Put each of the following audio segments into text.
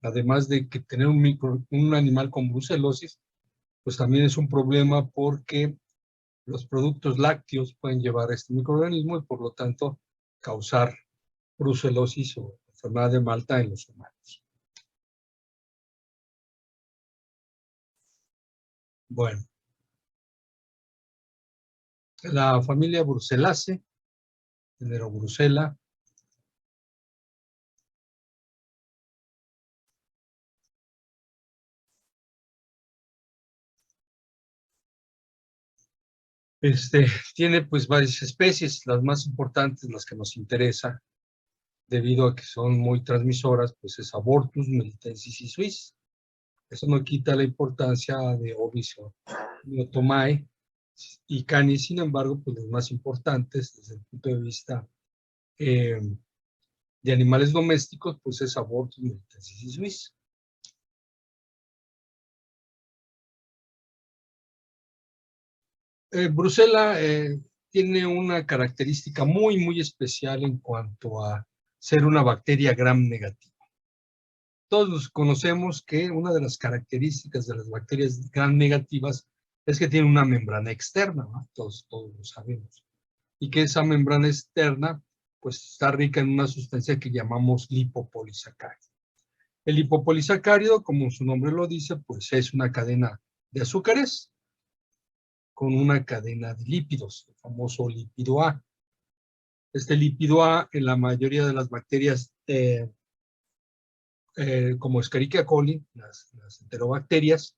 además de que tener un animal con brucelosis, pues también es un problema porque los productos lácteos pueden llevar este microorganismo y por lo tanto causar brucelosis o enfermedad de Malta en los humanos. Bueno, la familia Brucelaceae, género Brucella, tiene pues varias especies, las más importantes, las que nos interesan, debido a que son muy transmisoras, pues es Abortus, Melitensis y Suis. Eso no quita la importancia de Ovis o Myotomae y Canis, sin embargo, pues los más importantes desde el punto de vista de animales domésticos, pues es Abortus, Melitensis y Suis. Brucella tiene una característica muy especial en cuanto a ser una bacteria gram negativa. Todos conocemos que una de las características de las bacterias gram negativas es que tienen una membrana externa, ¿no? Todos lo sabemos. Y que esa membrana externa pues está rica en una sustancia que llamamos lipopolisacárido. El lipopolisacárido, como su nombre lo dice, pues es una cadena de azúcares con una cadena de lípidos, el famoso lípido A. Este lípido A, en la mayoría de las bacterias, como Escherichia coli, las enterobacterias,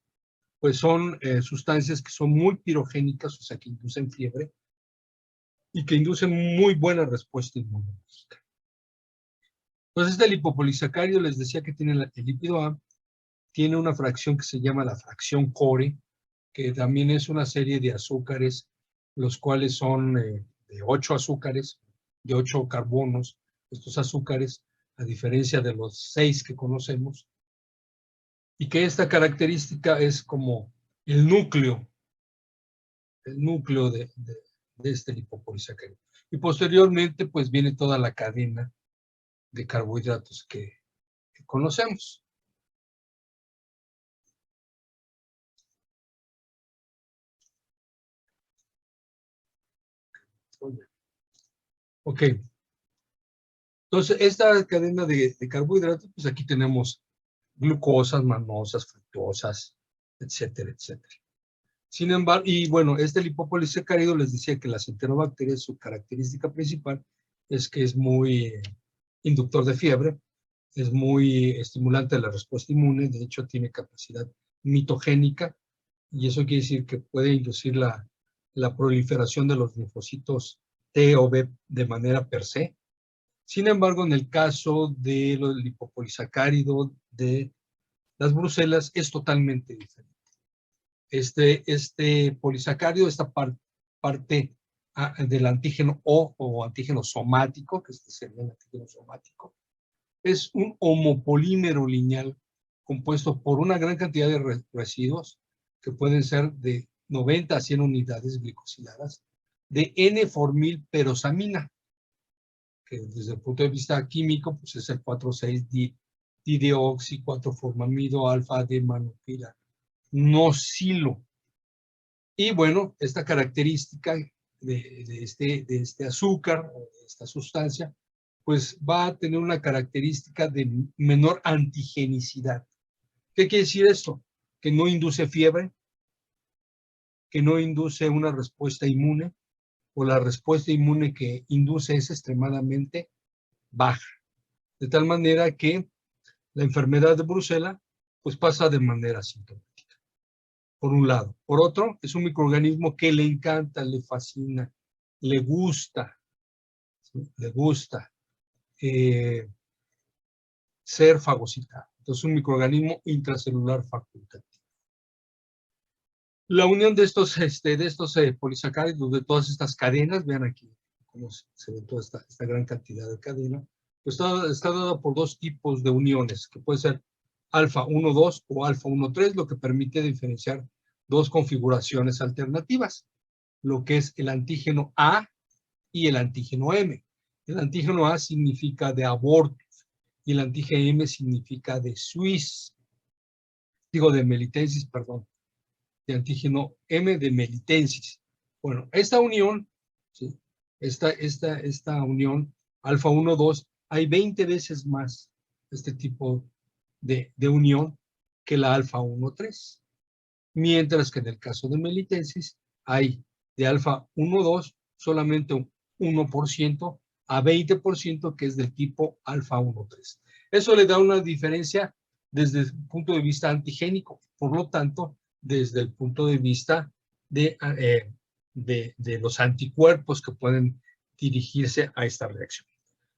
pues son sustancias que son muy pirogénicas, o sea, que inducen fiebre y que inducen muy buena respuesta inmunológica. Entonces, este lipopolisacárido, les decía que tiene el lípido A, tiene una fracción que se llama la fracción core, que también es una serie de azúcares, los cuales son de 8 azúcares, de 8 carbonos, estos azúcares, a diferencia de los 6 que conocemos, y que esta característica es como el núcleo de este lipopolisacárido. Y posteriormente, pues viene toda la cadena de carbohidratos que conocemos. Ok. Entonces, esta cadena de carbohidratos, pues aquí tenemos glucosas, mannosas, fructosas, etcétera, etcétera. Sin embargo, y bueno, este lipopolisacárido les decía que las enterobacterias, su característica principal es que es muy inductor de fiebre, es muy estimulante de la respuesta inmune, de hecho tiene capacidad mitogénica, y eso quiere decir que puede inducir la proliferación de los linfocitos T o B de manera per se. Sin embargo, en el caso de los lipopolisacáridos de las brucelas es totalmente diferente. Este polisacárido, esta parte del antígeno O antígeno somático, que este sería el antígeno somático, es un homopolímero lineal compuesto por una gran cantidad de residuos que pueden ser de 90 a 100 unidades glicosiladas de N-formil perosamina, que desde el punto de vista químico pues es el 4,6-dideoxi 4-formamido alfa de manopila nocilo. Y bueno, esta característica de este azúcar o de esta sustancia pues va a tener una característica de menor antigenicidad. ¿Qué quiere decir esto? Que no induce fiebre, que no induce una respuesta inmune, o la respuesta inmune que induce es extremadamente baja. De tal manera que la enfermedad de Brucella pues pasa de manera asintomática, por un lado. Por otro, es un microorganismo que le encanta, le fascina, le gusta, ¿sí? Le gusta ser fagocitado. Entonces, un microorganismo intracelular facultativo. La unión de estos polisacáridos, de todas estas cadenas, vean aquí cómo se ve toda esta gran cantidad de cadena, pues está dada por dos tipos de uniones, que puede ser alfa 1,2 o alfa 1,3, lo que permite diferenciar dos configuraciones alternativas, lo que es el antígeno A y el antígeno M. El antígeno A significa de abortus y el antígeno M significa de Swiss, digo de melitensis, perdón, de antígeno M de melitensis. Bueno, esta unión, ¿sí? esta unión alfa 1,2, hay 20 veces más este tipo de unión que la alfa 1,3. Mientras que en el caso de melitensis hay de alfa 1,2 solamente un 1% a 20% que es del tipo alfa 1,3. Eso le da una diferencia desde el punto de vista antigénico, por lo tanto, desde el punto de vista de los anticuerpos que pueden dirigirse a esta reacción.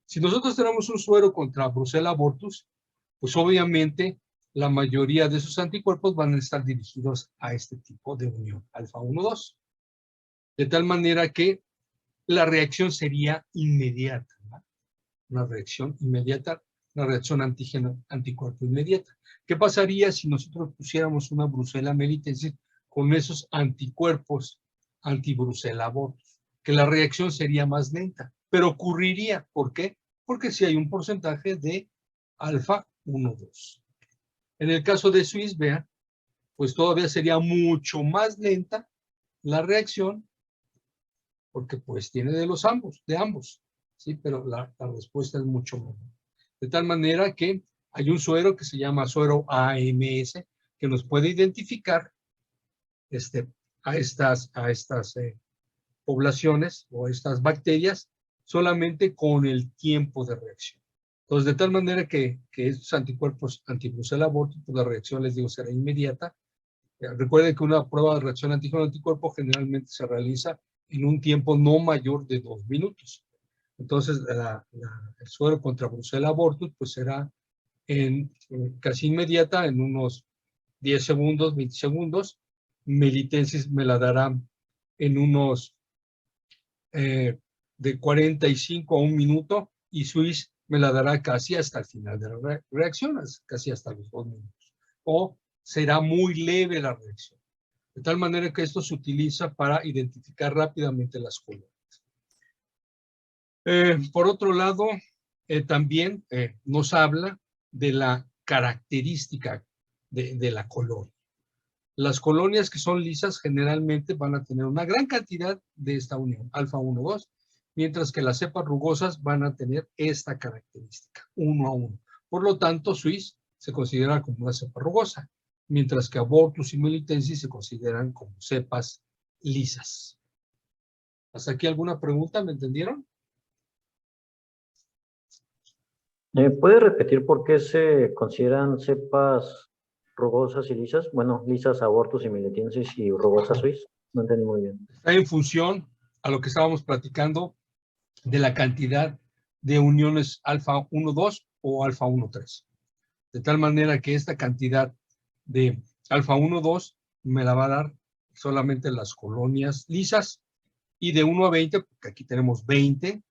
Si nosotros tenemos un suero contra Brucella abortus, pues obviamente la mayoría de esos anticuerpos van a estar dirigidos a este tipo de unión, alfa 1,2. De tal manera que la reacción sería inmediata, ¿no? Una reacción inmediata, una reacción antígeno-anticuerpo inmediata. ¿Qué pasaría si nosotros pusiéramos una Brucella melitensis con esos anticuerpos anti-Brucella abortus? Que la reacción sería más lenta, pero ocurriría. ¿Por qué? Porque si hay un porcentaje de alfa 1,2. En el caso de Swiss, vean, pues todavía sería mucho más lenta la reacción, porque pues tiene de ambos, ¿sí? Pero la respuesta es mucho menor. De tal manera que hay un suero que se llama suero AMS, que nos puede identificar a estas poblaciones o estas bacterias solamente con el tiempo de reacción. Entonces, de tal manera que estos anticuerpos anti-Brucella abortus, pues la reacción, les digo, será inmediata. Recuerden que una prueba de reacción antígeno-anticuerpo generalmente se realiza en un tiempo no mayor de 2 minutos. Entonces, el suero contra Brucella abortus, pues será casi inmediata, en unos 10 segundos, 20 segundos. Melitensis me la dará en unos de 45 a 1 minuto, y Swiss me la dará casi hasta el final de la reacción, casi hasta los 2 minutos. O será muy leve la reacción. De tal manera que esto se utiliza para identificar rápidamente las colonias. Por otro lado, también nos habla de la característica de la colonia. Las colonias que son lisas generalmente van a tener una gran cantidad de esta unión, alfa 1,2, mientras que las cepas rugosas van a tener esta característica, 1 a 1. Por lo tanto, Swiss se considera como una cepa rugosa, mientras que abortus y melitensis se consideran como cepas lisas. ¿Hasta aquí alguna pregunta? ¿Me entendieron? ¿Puede repetir por qué se consideran cepas rugosas y lisas? Bueno, lisas abortus y melitensis y rugosas Swiss. No entendí muy bien. Está en función a lo que estábamos platicando de la cantidad de uniones alfa 1,2 o alfa 1,3. De tal manera que esta cantidad de alfa 1,2 me la va a dar solamente las colonias lisas, y de 1 a 20, porque aquí tenemos 20,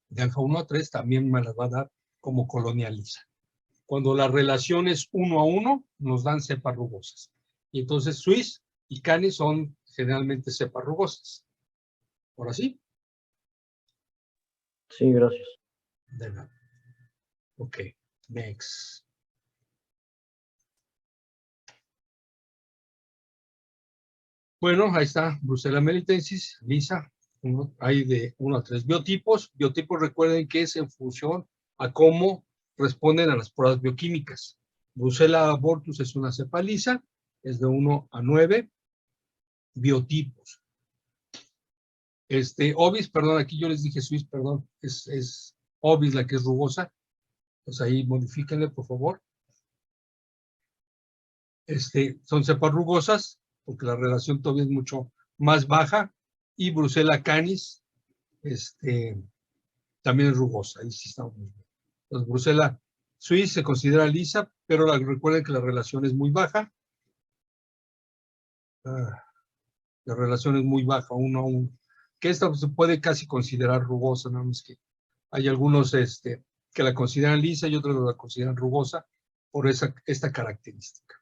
de alfa 1 a 3 también me las va a dar como colonia lisa. Cuando la relación es 1 a 1, nos dan cepas rugosas. Y entonces Swiss y Canis son generalmente cepas rugosas. ¿Ahora sí? Sí, gracias. De nada. Ok, next. Bueno, ahí está, Brucella melitensis, lisa. Hay de 1 a 3 biotipos. Biotipos, recuerden que es en función a cómo responden a las pruebas bioquímicas. Brucella abortus es una cepa lisa, es de 1 a 9 biotipos. Ovis, perdón, aquí yo les dije Swiss, perdón, es Ovis la que es rugosa. Pues ahí modifíquenle, por favor. Son cepas rugosas, porque la relación todavía es mucho más baja, y Brucella canis también es rugosa, ahí sí estamos muy bien. Entonces, Brucella Swiss se considera lisa, pero recuerden que la relación es muy baja. La relación es muy baja, 1 a 1. Que esta se puede casi considerar rugosa, nada más que hay algunos que la consideran lisa y otros la consideran rugosa por esta característica.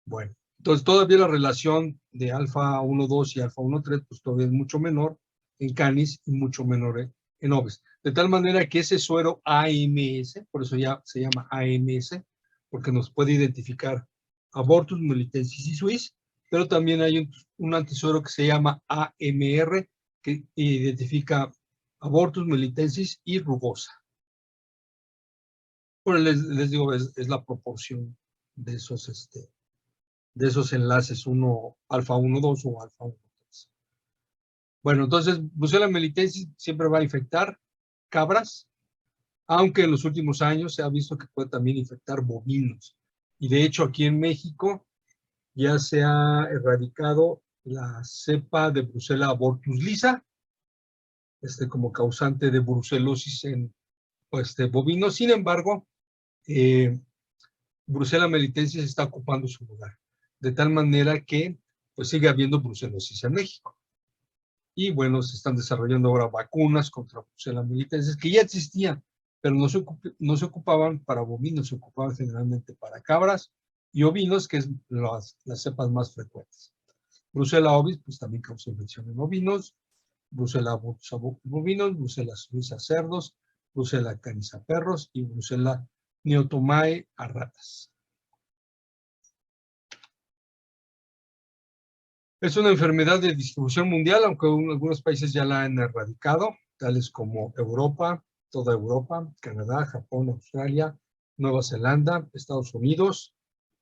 Bueno, entonces todavía la relación de alfa 1,2 y alfa 1,3 pues todavía es mucho menor en Canis y mucho menor en Ovis. De tal manera que ese suero AMS, por eso ya se llama AMS, porque nos puede identificar abortus, melitensis y suis, pero también hay un antisuero que se llama AMR, que identifica abortus, melitensis y rugosa. Bueno, les digo, es la proporción de esos enlaces, alfa 1,2 o alfa 1,3. Bueno, entonces, Brucella melitensis siempre va a infectar cabras, aunque en los últimos años se ha visto que puede también infectar bovinos. Y de hecho, aquí en México ya se ha erradicado la cepa de Brucella abortus lisa, como causante de brucelosis en bovinos. Sin embargo, Brucella melitensis está ocupando su lugar, de tal manera que pues sigue habiendo brucelosis en México. Y bueno, se están desarrollando ahora vacunas contra Brucella melitensis que ya existían, pero no se ocupaban para bovinos, se ocupaban generalmente para cabras y ovinos, que es las cepas más frecuentes. Brucella ovis, pues también causa infección en ovinos, Brucella abortus bovinos, Brucella suiza cerdos, Brucella canis a perros y Brucella neotomae a ratas. Es una enfermedad de distribución mundial, aunque algunos países ya la han erradicado, tales como Europa, toda Europa, Canadá, Japón, Australia, Nueva Zelanda, Estados Unidos.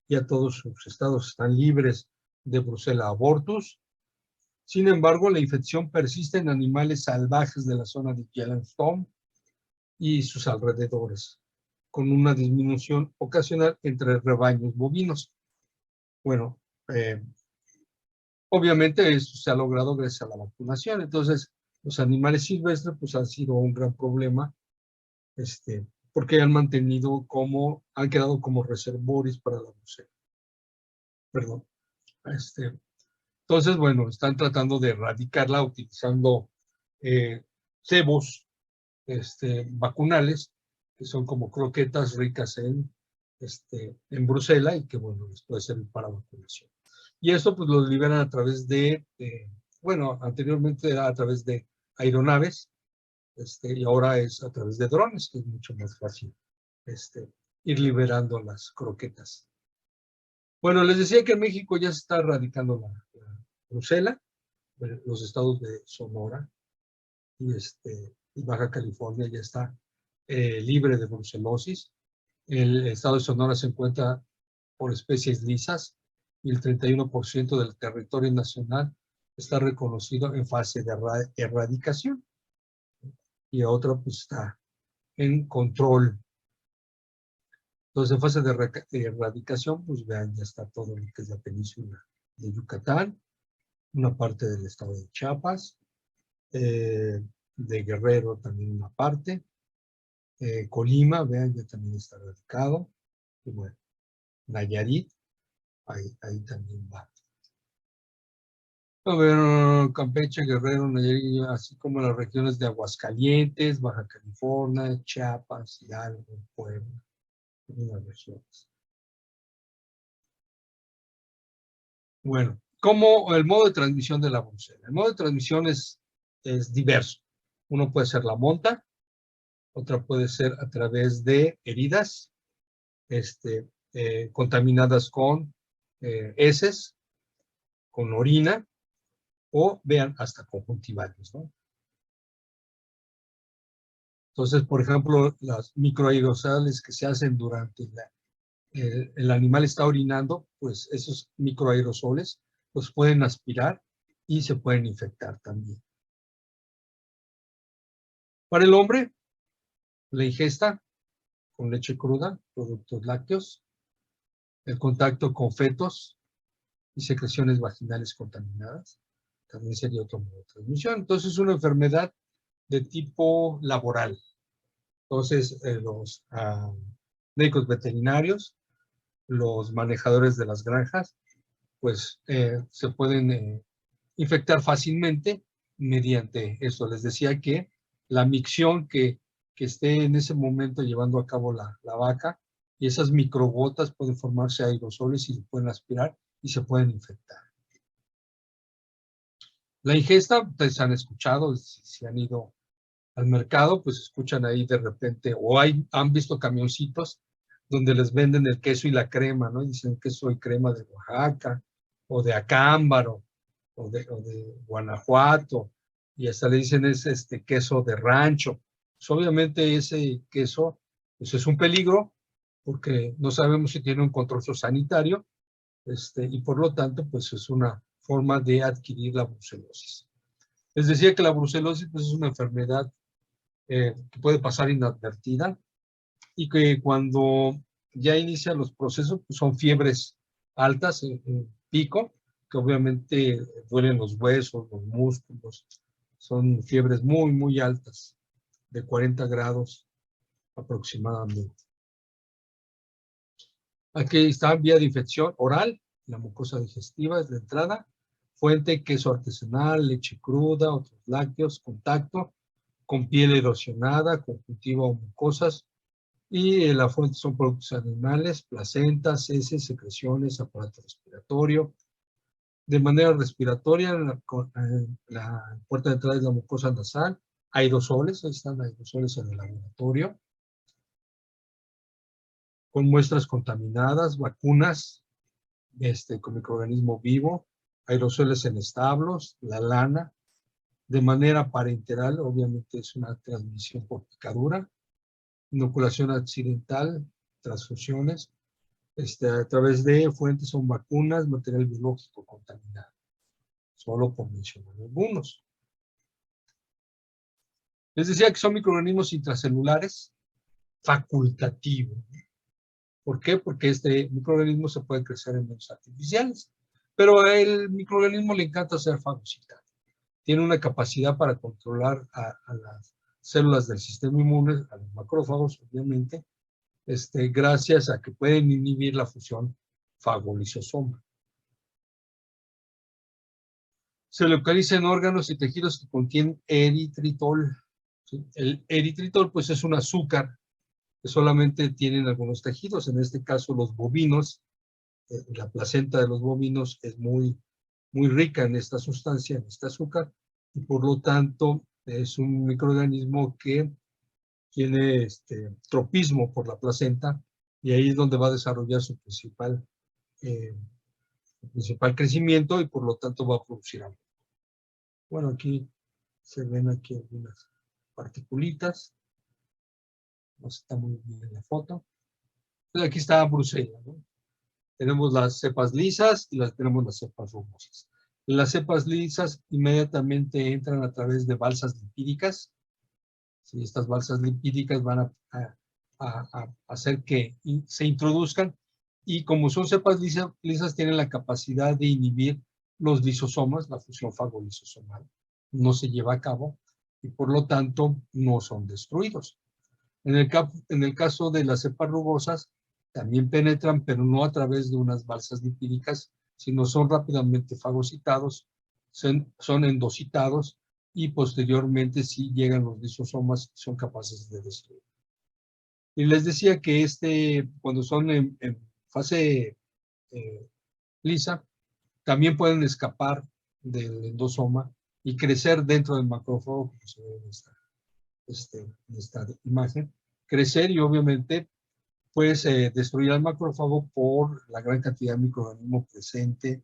Ya todos sus estados están libres de Brucella abortus. Sin embargo, la infección persiste en animales salvajes de la zona de Yellowstone y sus alrededores, con una disminución ocasional entre rebaños bovinos. Bueno, obviamente eso se ha logrado gracias a la vacunación. Entonces, los animales silvestres pues han sido un gran problema, porque han quedado como reservorios para la brucela. Perdón. Entonces, bueno, están tratando de erradicarla utilizando cebos vacunales, que son como croquetas ricas en Brucella y que, bueno, les puede servir para vacunación. Y esto pues lo liberan a través bueno, anteriormente era a través de aeronaves, y ahora es a través de drones, que es mucho más fácil ir liberando las croquetas. Bueno, les decía que en México ya se está erradicando la Brucella, los estados de Sonora y Baja California ya está libre de brucelosis. El estado de Sonora se encuentra por especies lisas y el 31% del territorio nacional está reconocido en fase de erradicación y otro pues está en control. Entonces, en fase de erradicación, pues vean, ya está todo lo que es la península de Yucatán, una parte del estado de Chiapas, de Guerrero también una parte, Colima, vean, ya también está erradicado, y bueno, Nayarit, ahí también va. A ver, Campeche, Guerrero, Nayarit, así como las regiones de Aguascalientes, Baja California, Chiapas, Hidalgo, Puebla, algunas regiones. Bueno, ¿cómo el modo de transmisión de la brucela? El modo de transmisión es diverso. Uno puede ser la monta, otra puede ser a través de heridas contaminadas con heces, con orina, o vean, hasta conjuntivales, ¿no? Entonces, por ejemplo, las microaerosoles que se hacen durante el animal está orinando, pues esos microaerosoles los pueden aspirar y se pueden infectar también. Para el hombre, la ingesta con leche cruda, productos lácteos, el contacto con fetos y secreciones vaginales contaminadas, también sería otro modo de transmisión. Entonces, es una enfermedad de tipo laboral. Entonces, los médicos veterinarios, los manejadores de las granjas, pues se pueden infectar fácilmente mediante eso. Les decía que la micción que esté en ese momento llevando a cabo la vaca, y esas microgotas pueden formarse aerosoles y se pueden aspirar y se pueden infectar. La ingesta, ustedes han escuchado, si han ido al mercado, pues escuchan ahí de repente, o han visto camioncitos donde les venden el queso y la crema, ¿no? Y dicen queso y crema de Oaxaca, o de Acámbaro, o de Guanajuato, y hasta le dicen es queso de rancho. Pues obviamente ese queso pues es un peligro, porque no sabemos si tiene un control sanitario, y por lo tanto, pues es una forma de adquirir la brucelosis. Les decía que la brucelosis pues, es una enfermedad que puede pasar inadvertida y que cuando ya inician los procesos, pues son fiebres altas en pico, que obviamente duelen los huesos, los músculos, son fiebres muy, muy altas, de 40 grados aproximadamente. Aquí está vía de infección oral, la mucosa digestiva es la entrada, fuente, queso artesanal, leche cruda, otros lácteos, contacto, con piel erosionada, conjuntiva o mucosas, y la fuente son productos animales, placentas, heces, secreciones, aparato respiratorio. De manera respiratoria, la puerta de entrada es la mucosa nasal, aerosoles, ahí están aerosoles en el laboratorio, con muestras contaminadas, vacunas, con microorganismo vivo, aerosoles en establos, la lana, de manera parenteral, obviamente es una transmisión por picadura, inoculación accidental, transfusiones, a través de fuentes son vacunas, material biológico contaminado, solo por mencionar algunos. Les decía que son microorganismos intracelulares facultativos. ¿Por qué? Porque este microorganismo se puede crecer en medios artificiales, pero al microorganismo le encanta ser fagocitado. Tiene una capacidad para controlar a las células del sistema inmune, a los macrófagos, obviamente, gracias a que pueden inhibir la fusión fagolisosoma. Se localiza en órganos y tejidos que contienen eritritol. ¿Sí? El eritritol, pues, es un azúcar que solamente tienen algunos tejidos. En este caso, los bovinos, la placenta de los bovinos es muy, muy rica en esta sustancia, en este azúcar, y por lo tanto es un microorganismo que tiene tropismo por la placenta, y ahí es donde va a desarrollar su principal crecimiento, y por lo tanto va a producir algo. Bueno, aquí se ven aquí algunas particulitas. No está muy bien en la foto. Entonces aquí está Bruselas, ¿no? Tenemos las cepas lisas y tenemos las cepas rugosas. Las cepas lisas inmediatamente entran a través de balsas lipídicas. ¿Sí? Estas balsas lipídicas van a hacer que se introduzcan, y como son cepas lisas, tienen la capacidad de inhibir los lisosomas, la fusión fagolisosomal. No se lleva a cabo y por lo tanto no son destruidos. En el caso de las cepas rugosas, también penetran, pero no a través de unas balsas lipídicas, sino son rápidamente fagocitados, son endocitados, y posteriormente, si llegan los lisosomas, son capaces de destruir. Y les decía que cuando son en fase lisa, también pueden escapar del endosoma y crecer dentro del macrófago, como se ve en esta imagen, crecer, y obviamente pues destruir al macrófago por la gran cantidad de microorganismo presente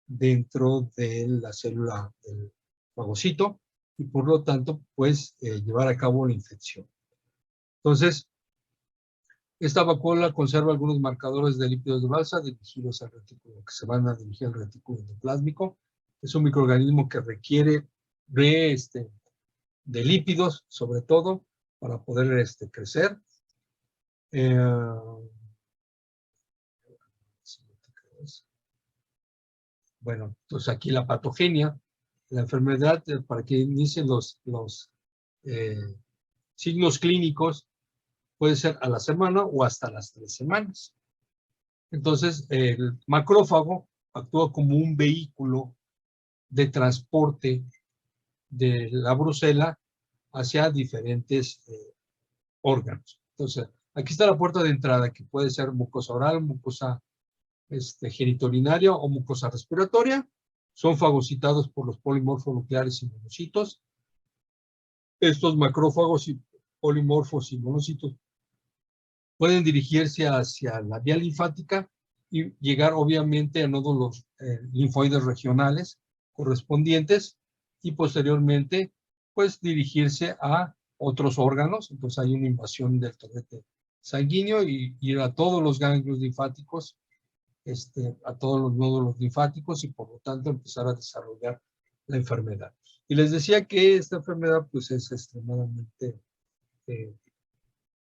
dentro de la célula del fagocito, y por lo tanto pues llevar a cabo la infección. Entonces, esta vacuna conserva algunos marcadores de lípidos de balsa dirigidos al retículo, que se van a dirigir al retículo endoplásmico. Es un microorganismo que requiere de lípidos, sobre todo, para poder crecer. Bueno, entonces aquí la patogenia, la enfermedad, para que inicien los signos clínicos, puede ser a la semana o hasta las 3 semanas. Entonces, el macrófago actúa como un vehículo de transporte de la brucela hacia diferentes órganos. Entonces, aquí está la puerta de entrada, que puede ser mucosa oral, mucosa genitourinaria o mucosa respiratoria. Son fagocitados por los polimorfonucleares y monocitos. estos macrófagos y polimorfos y monocitos pueden dirigirse hacia la vía linfática y llegar obviamente a nódulos linfoides regionales correspondientes y posteriormente pues dirigirse a otros órganos. Entonces hay una invasión del torrente sanguíneo y ir a todos los ganglios linfáticos, a todos los nódulos linfáticos y por lo tanto empezar a desarrollar la enfermedad. Y les decía que esta enfermedad pues es extremadamente,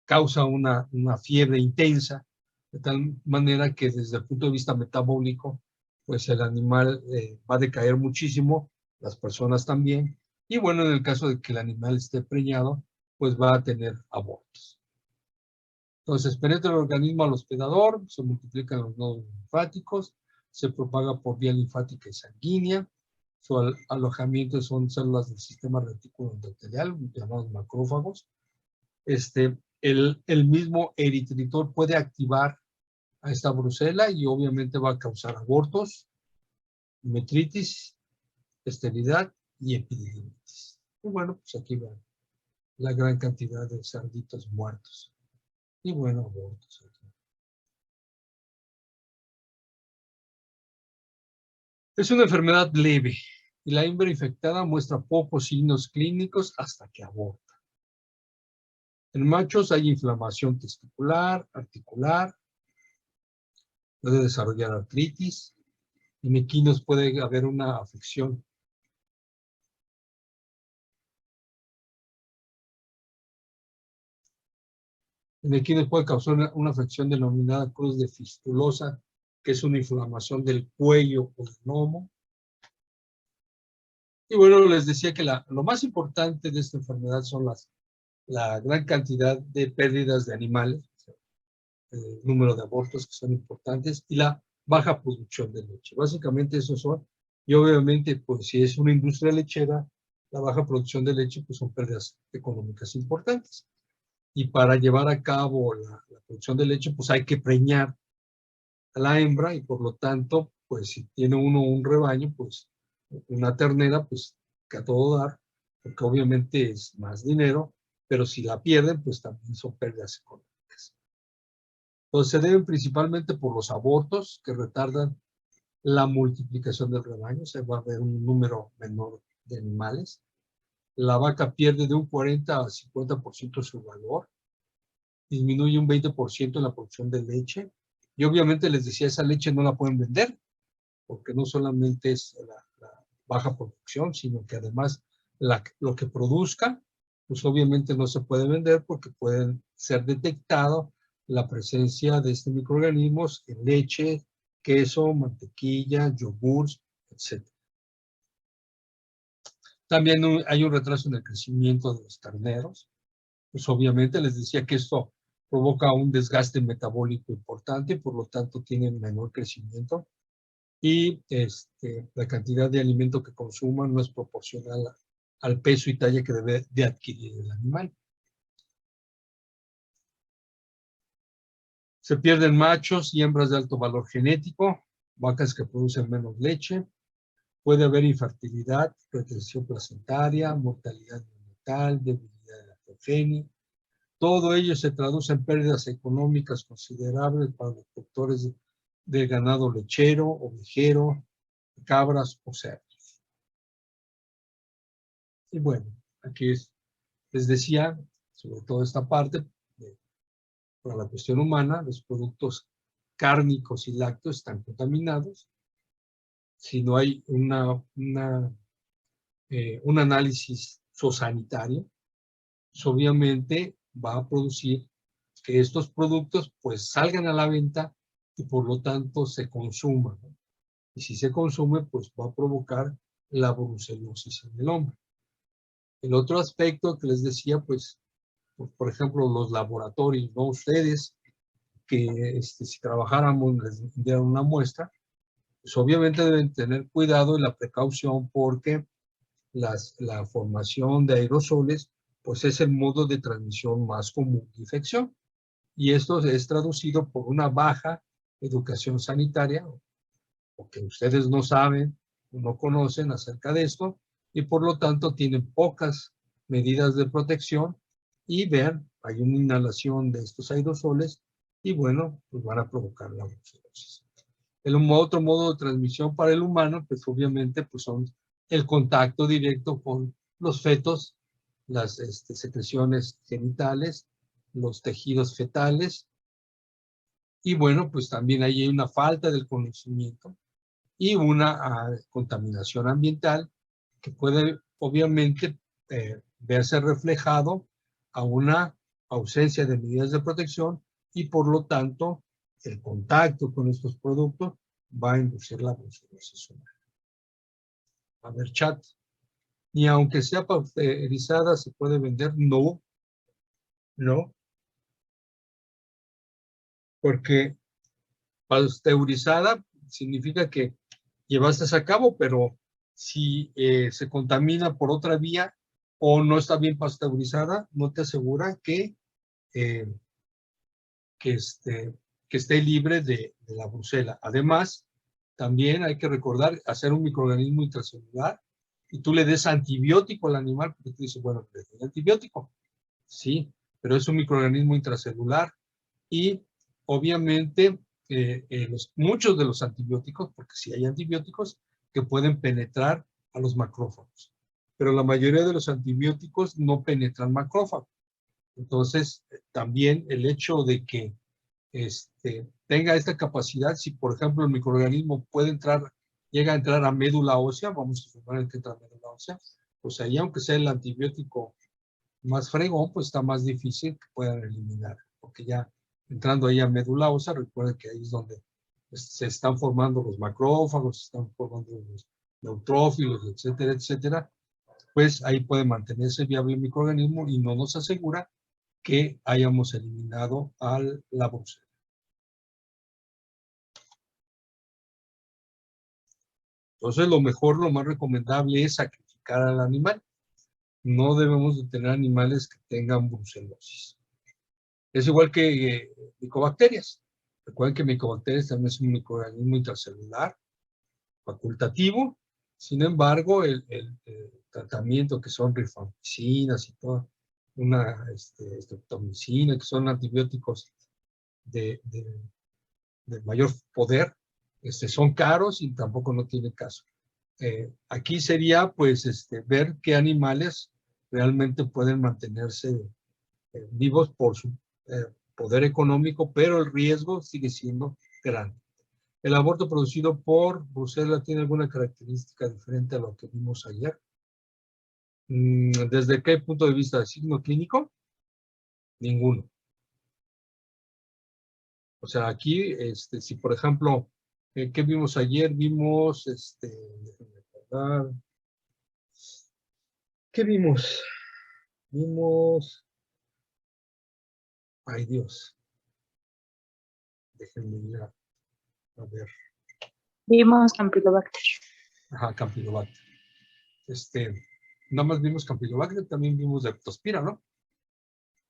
causa una fiebre intensa, de tal manera que desde el punto de vista metabólico, pues el animal va a decaer muchísimo, las personas también, y bueno, en el caso de que el animal esté preñado, pues va a tener abortos. Entonces, penetra el organismo al hospedador, se multiplican los nódulos linfáticos, se propaga por vía linfática y sanguínea, su alojamiento son células del sistema retículo endotelial, llamados macrófagos. El mismo eritritor puede activar a esta brucela y obviamente va a causar abortos, metritis, esterilidad y epididymitis. Y bueno, pues aquí va la gran cantidad de cerditos muertos. Y bueno, abortos aquí. Es una enfermedad leve y la hembra infectada muestra pocos signos clínicos hasta que aborta. En machos hay inflamación testicular, articular, puede desarrollar artritis. En equinos puede haber una afección. En equinos puede causar una afección denominada cruz de fistulosa, que es una inflamación del cuello o del lomo. Y bueno, les decía que lo más importante de esta enfermedad son la gran cantidad de pérdidas de animales, el número de abortos que son importantes y la baja producción de leche. Básicamente esos son, y obviamente pues si es una industria lechera, la baja producción de leche pues son pérdidas económicas importantes. Y para llevar a cabo la producción de leche pues hay que preñar a la hembra y por lo tanto pues si tiene uno un rebaño pues una ternera pues que a todo dar, porque obviamente es más dinero, pero si la pierden pues también son pérdidas económicas. Entonces se deben principalmente por los abortos que retardan la multiplicación del rebaño, se va a ver un número menor de animales. La vaca pierde de un 40 a 50% su valor, disminuye un 20% en la producción de leche y obviamente les decía, esa leche no la pueden vender porque no solamente es la baja producción, sino que además lo que produzca, pues obviamente no se puede vender porque pueden ser detectado la presencia de estos microorganismos en leche, queso, mantequilla, yogurts, etc. También hay un retraso en el crecimiento de los terneros. Pues obviamente les decía que esto provoca un desgaste metabólico importante, por lo tanto tienen menor crecimiento y la cantidad de alimento que consuman no es proporcional al peso y talla que debe de adquirir el animal. Se pierden machos y hembras de alto valor genético, vacas que producen menos leche, puede haber infertilidad, retención placentaria, mortalidad neonatal, debilidad de la progenie. Todo ello se traduce en pérdidas económicas considerables para los productores de ganado lechero, ovejero, cabras o cerdos. Y bueno, aquí les decía, sobre todo esta parte, para la cuestión humana, los productos cárnicos y lácteos están contaminados. Si no hay un análisis zoosanitario, pues obviamente va a producir que estos productos pues salgan a la venta y por lo tanto se consuman, ¿no? Y si se consume, pues va a provocar la brucelosis en el hombre. El otro aspecto que les decía, pues por ejemplo, los laboratorios, ¿no? Ustedes que si trabajáramos, les dieran una muestra, pues obviamente deben tener cuidado y la precaución porque la formación de aerosoles, pues es el modo de transmisión más común de infección. Y esto es traducido por una baja educación sanitaria, o que ustedes no saben o no conocen acerca de esto, y por lo tanto tienen pocas medidas de protección y ver, hay una inhalación de estos aerosoles y bueno, pues van a provocar la brucelosis. Otro modo de transmisión para el humano, pues obviamente pues son el contacto directo con los fetos, las secreciones genitales, los tejidos fetales, y bueno, pues también ahí hay una falta del conocimiento y una contaminación ambiental que puede obviamente verse reflejado a una ausencia de medidas de protección y por lo tanto el contacto con estos productos va a inducir la brucelosis humana. A ver, chat. Ni aunque sea pasteurizada se puede vender. No, no, porque pasteurizada significa que llevaste a cabo, pero si se contamina por otra vía o no está bien pasteurizada, no te asegura eh, que, que esté libre de la brucela. Además, también hay que recordar hacer un microorganismo intracelular y tú le des antibiótico al animal, porque tú dices, bueno, le doy antibiótico. Sí, pero es un microorganismo intracelular y obviamente muchos de los antibióticos, porque sí hay antibióticos que pueden penetrar a los macrófagos, pero la mayoría de los antibióticos no penetran macrófagos. Entonces, también el hecho de que tenga esta capacidad, si por ejemplo el microorganismo llega a entrar a médula ósea, vamos a suponer que entra a médula ósea, pues ahí aunque sea el antibiótico más fregón, pues está más difícil que puedan eliminar, porque ya entrando ahí a médula ósea, recuerden que ahí es donde se están formando los macrófagos, se están formando los neutrófilos, etcétera, etcétera, pues ahí puede mantenerse viable el microorganismo y no nos asegura que hayamos eliminado a la brucela. Entonces, lo mejor, lo más recomendable es sacrificar al animal. No debemos de tener animales que tengan brucelosis. Es igual que micobacterias. Recuerden que micobacterias también es un microorganismo intracelular facultativo. Sin embargo, el tratamiento que son rifampicinas y toda una streptomicina, que son antibióticos de mayor poder, son caros y tampoco no tiene caso. Aquí sería pues ver qué animales realmente pueden mantenerse vivos por su poder económico, pero el riesgo sigue siendo grande. ¿El aborto producido por brucela tiene alguna característica diferente a lo que vimos ayer? ¿Desde qué punto de vista? ¿De signo clínico? Ninguno. O sea, aquí, si por ejemplo, ¿qué vimos ayer? Vimos, déjenme recordar. ¿Qué vimos? Vimos, ay Dios, déjenme ir a ver. Vimos Campylobacter. Ajá, Campylobacter. Nada más vimos Campylobacter, también vimos Leptospira, ¿no?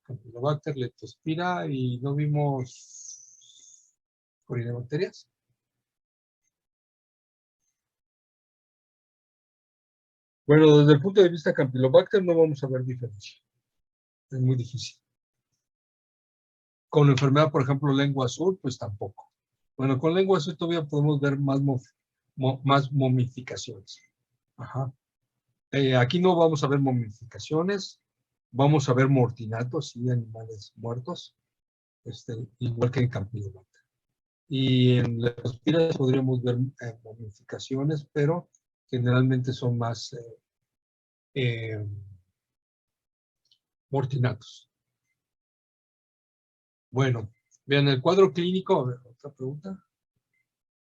Campylobacter, Leptospira y no vimos Corynebacterias. Bueno, desde el punto de vista Campylobacter no vamos a ver diferencia. Es muy difícil. Con la enfermedad, por ejemplo, lengua azul, pues tampoco. Bueno, con lengua azul todavía podemos ver más momificaciones. Ajá. Aquí no vamos a ver momificaciones, vamos a ver mortinatos y animales muertos, igual que en Campylobacter. Y en las piras podríamos ver momificaciones, pero generalmente son más mortinatos. Bueno, vean el cuadro clínico, a ver, otra pregunta.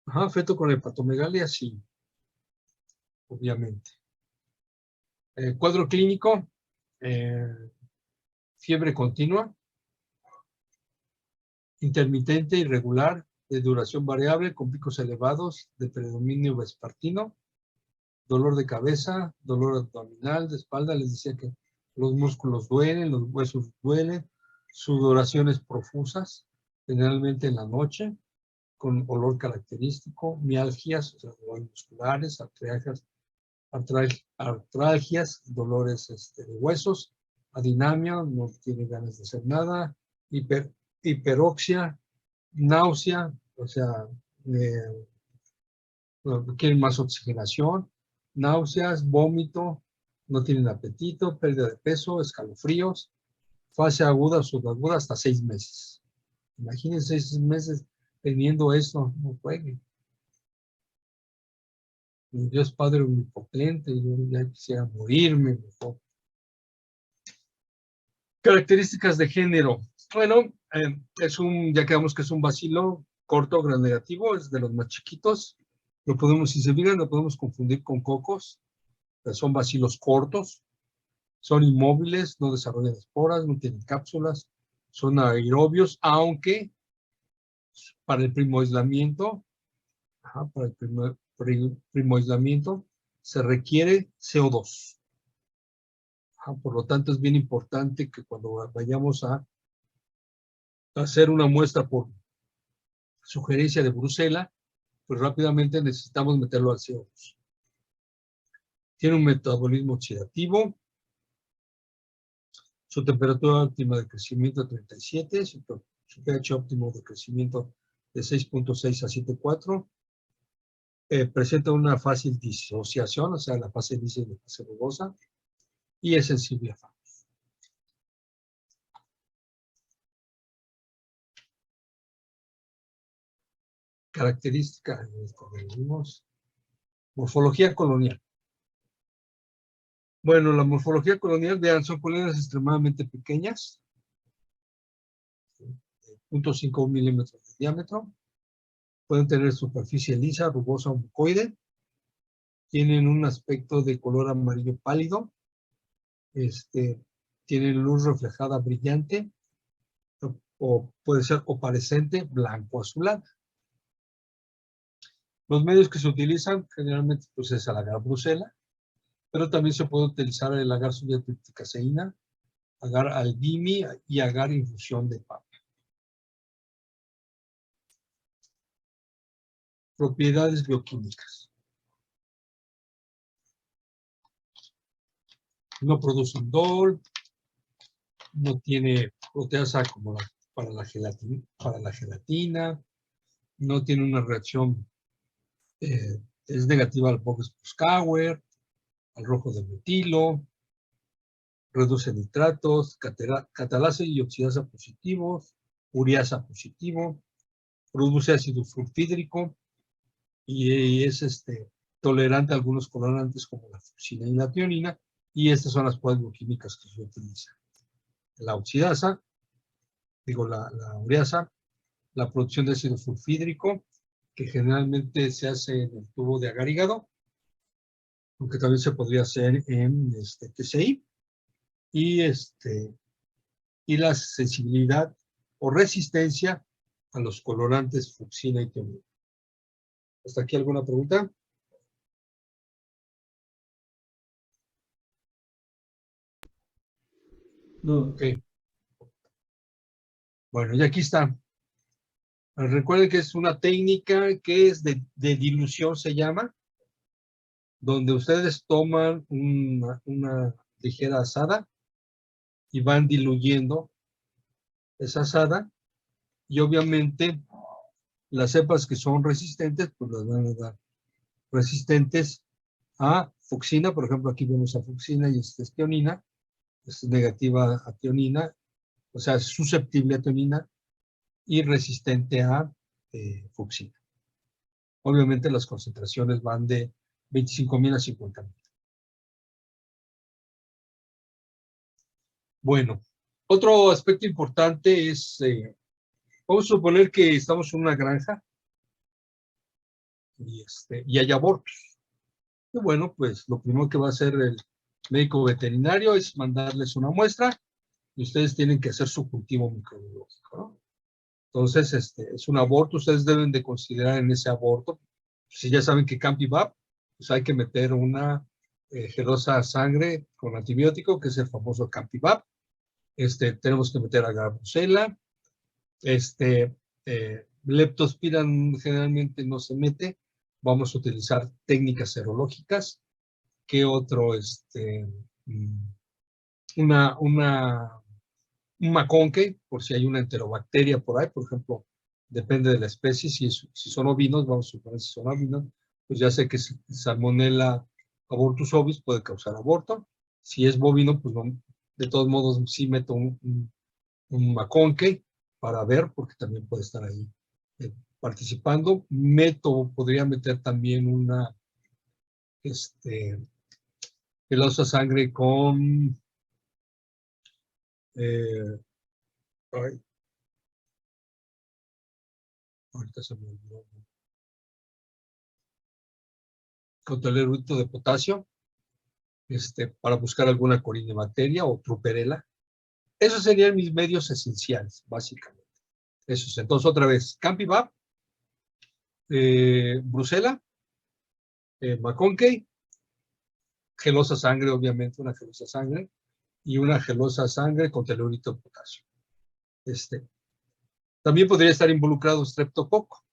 Ajá, feto con hepatomegalia, sí, obviamente. Cuadro clínico, fiebre continua, intermitente, irregular, de duración variable, con picos elevados, de predominio vespertino, dolor de cabeza, dolor abdominal, de espalda, les decía que los músculos duelen, los huesos duelen, sudoraciones profusas, generalmente en la noche, con olor característico, mialgias, o sea, dolores musculares, artralgias, dolores de huesos, adinamia, no tiene ganas de hacer nada, hiperoxia, náusea, o sea, quieren más oxigenación, náuseas, vómito, no tienen apetito, pérdida de peso, escalofríos, fase aguda o subaguda hasta 6 meses. Imagínense 6 meses teniendo esto, no jueguen. Dios Padre omnipotente, yo ya quisiera morirme mejor. Características de género. Bueno, ya quedamos que es un bacilo corto, gran negativo, es de los más chiquitos. Lo podemos, si se fijan, lo podemos confundir con cocos. Son bacilos cortos, son inmóviles, no desarrollan esporas, no tienen cápsulas, son aerobios, aunque para el primoaislamiento, primoaislamiento se requiere CO2. Por lo tanto, es bien importante que cuando vayamos a hacer una muestra por sugerencia de Bruselas, pues rápidamente necesitamos meterlo al CO2. Tiene un metabolismo oxidativo. Su temperatura óptima de crecimiento 37, su pH óptimo de crecimiento de 6.6 a 7.4. Presenta una fácil disociación, o sea, la fase lisa y la fase rugosa, y es sensible a fármacos. Características de estos organismos. Morfología colonial. Bueno, la morfología colonial, vean, son colonias extremadamente pequeñas, 0.5 milímetros de diámetro. Pueden tener superficie lisa, rugosa o mucoide. Tienen un aspecto de color amarillo pálido. Tienen luz reflejada brillante, o puede ser oparescente, blanco azulada. Los medios que se utilizan generalmente pues, es el agar Bruselas, pero también se puede utilizar el agar subiatripticaseína, agar albimi y agar infusión de papa. Propiedades bioquímicas. No produce indol, no tiene proteasa como para la gelatina, no tiene una reacción, es negativa al Box-Buskauer, al rojo de metilo, reduce nitratos, catalasa y oxidasa positivos, ureasa positivo, produce ácido sulfhídrico y es tolerante a algunos colorantes como la fucsina y la tionina, y estas son las pruebas bioquímicas que se utilizan. La oxidasa, la ureasa, la producción de ácido sulfhídrico, que generalmente se hace en el tubo de agar hígado, aunque también se podría hacer en TCI, y la sensibilidad o resistencia a los colorantes fucsina y tionina. ¿Hasta aquí alguna pregunta? No. Ok. Bueno, y aquí está. Recuerden que es una técnica que es de dilución, se llama, donde ustedes toman una ligera asada y van diluyendo esa asada, y obviamente las cepas que son resistentes, pues las van a dar resistentes a fucsina. Por ejemplo, aquí vemos a fucsina y esta es tionina, es negativa a tionina, o sea, es susceptible a tionina y resistente a fucsina. Obviamente las concentraciones van de 25.000 a 50.000. Bueno, otro aspecto importante es, vamos a suponer que estamos en una granja y hay abortos. Y bueno, pues lo primero que va a hacer el médico veterinario es mandarles una muestra y ustedes tienen que hacer su cultivo microbiológico, ¿no? Entonces, es un aborto, ustedes deben de considerar en ese aborto, si ya saben que Campivab, pues hay que meter una gelosa sangre con antibiótico, que es el famoso Campivab. Tenemos que meter agar Bruselas, leptospiran generalmente no se mete, vamos a utilizar técnicas serológicas, ¿Qué otro? Un maconque, por si hay una enterobacteria por ahí, por ejemplo, depende de la especie, si son ovinos, vamos a suponer si son ovinos, pues ya sé que Salmonella abortus ovis puede causar aborto. Si es bovino, pues no, de todos modos sí meto un maconque para ver, porque también puede estar ahí participando. Podría meter también una gelosa sangre con ay, ahorita se me olvidó. Con telerito de potasio, para buscar alguna corinebacteria o truperela. Esos serían mis medios esenciales, básicamente. Esos. Entonces, otra vez, Campivab, Brucela, Maconkey, gelosa sangre, obviamente, una gelosa sangre, y una gelosa sangre con telurito de potasio. También podría estar involucrado streptococo.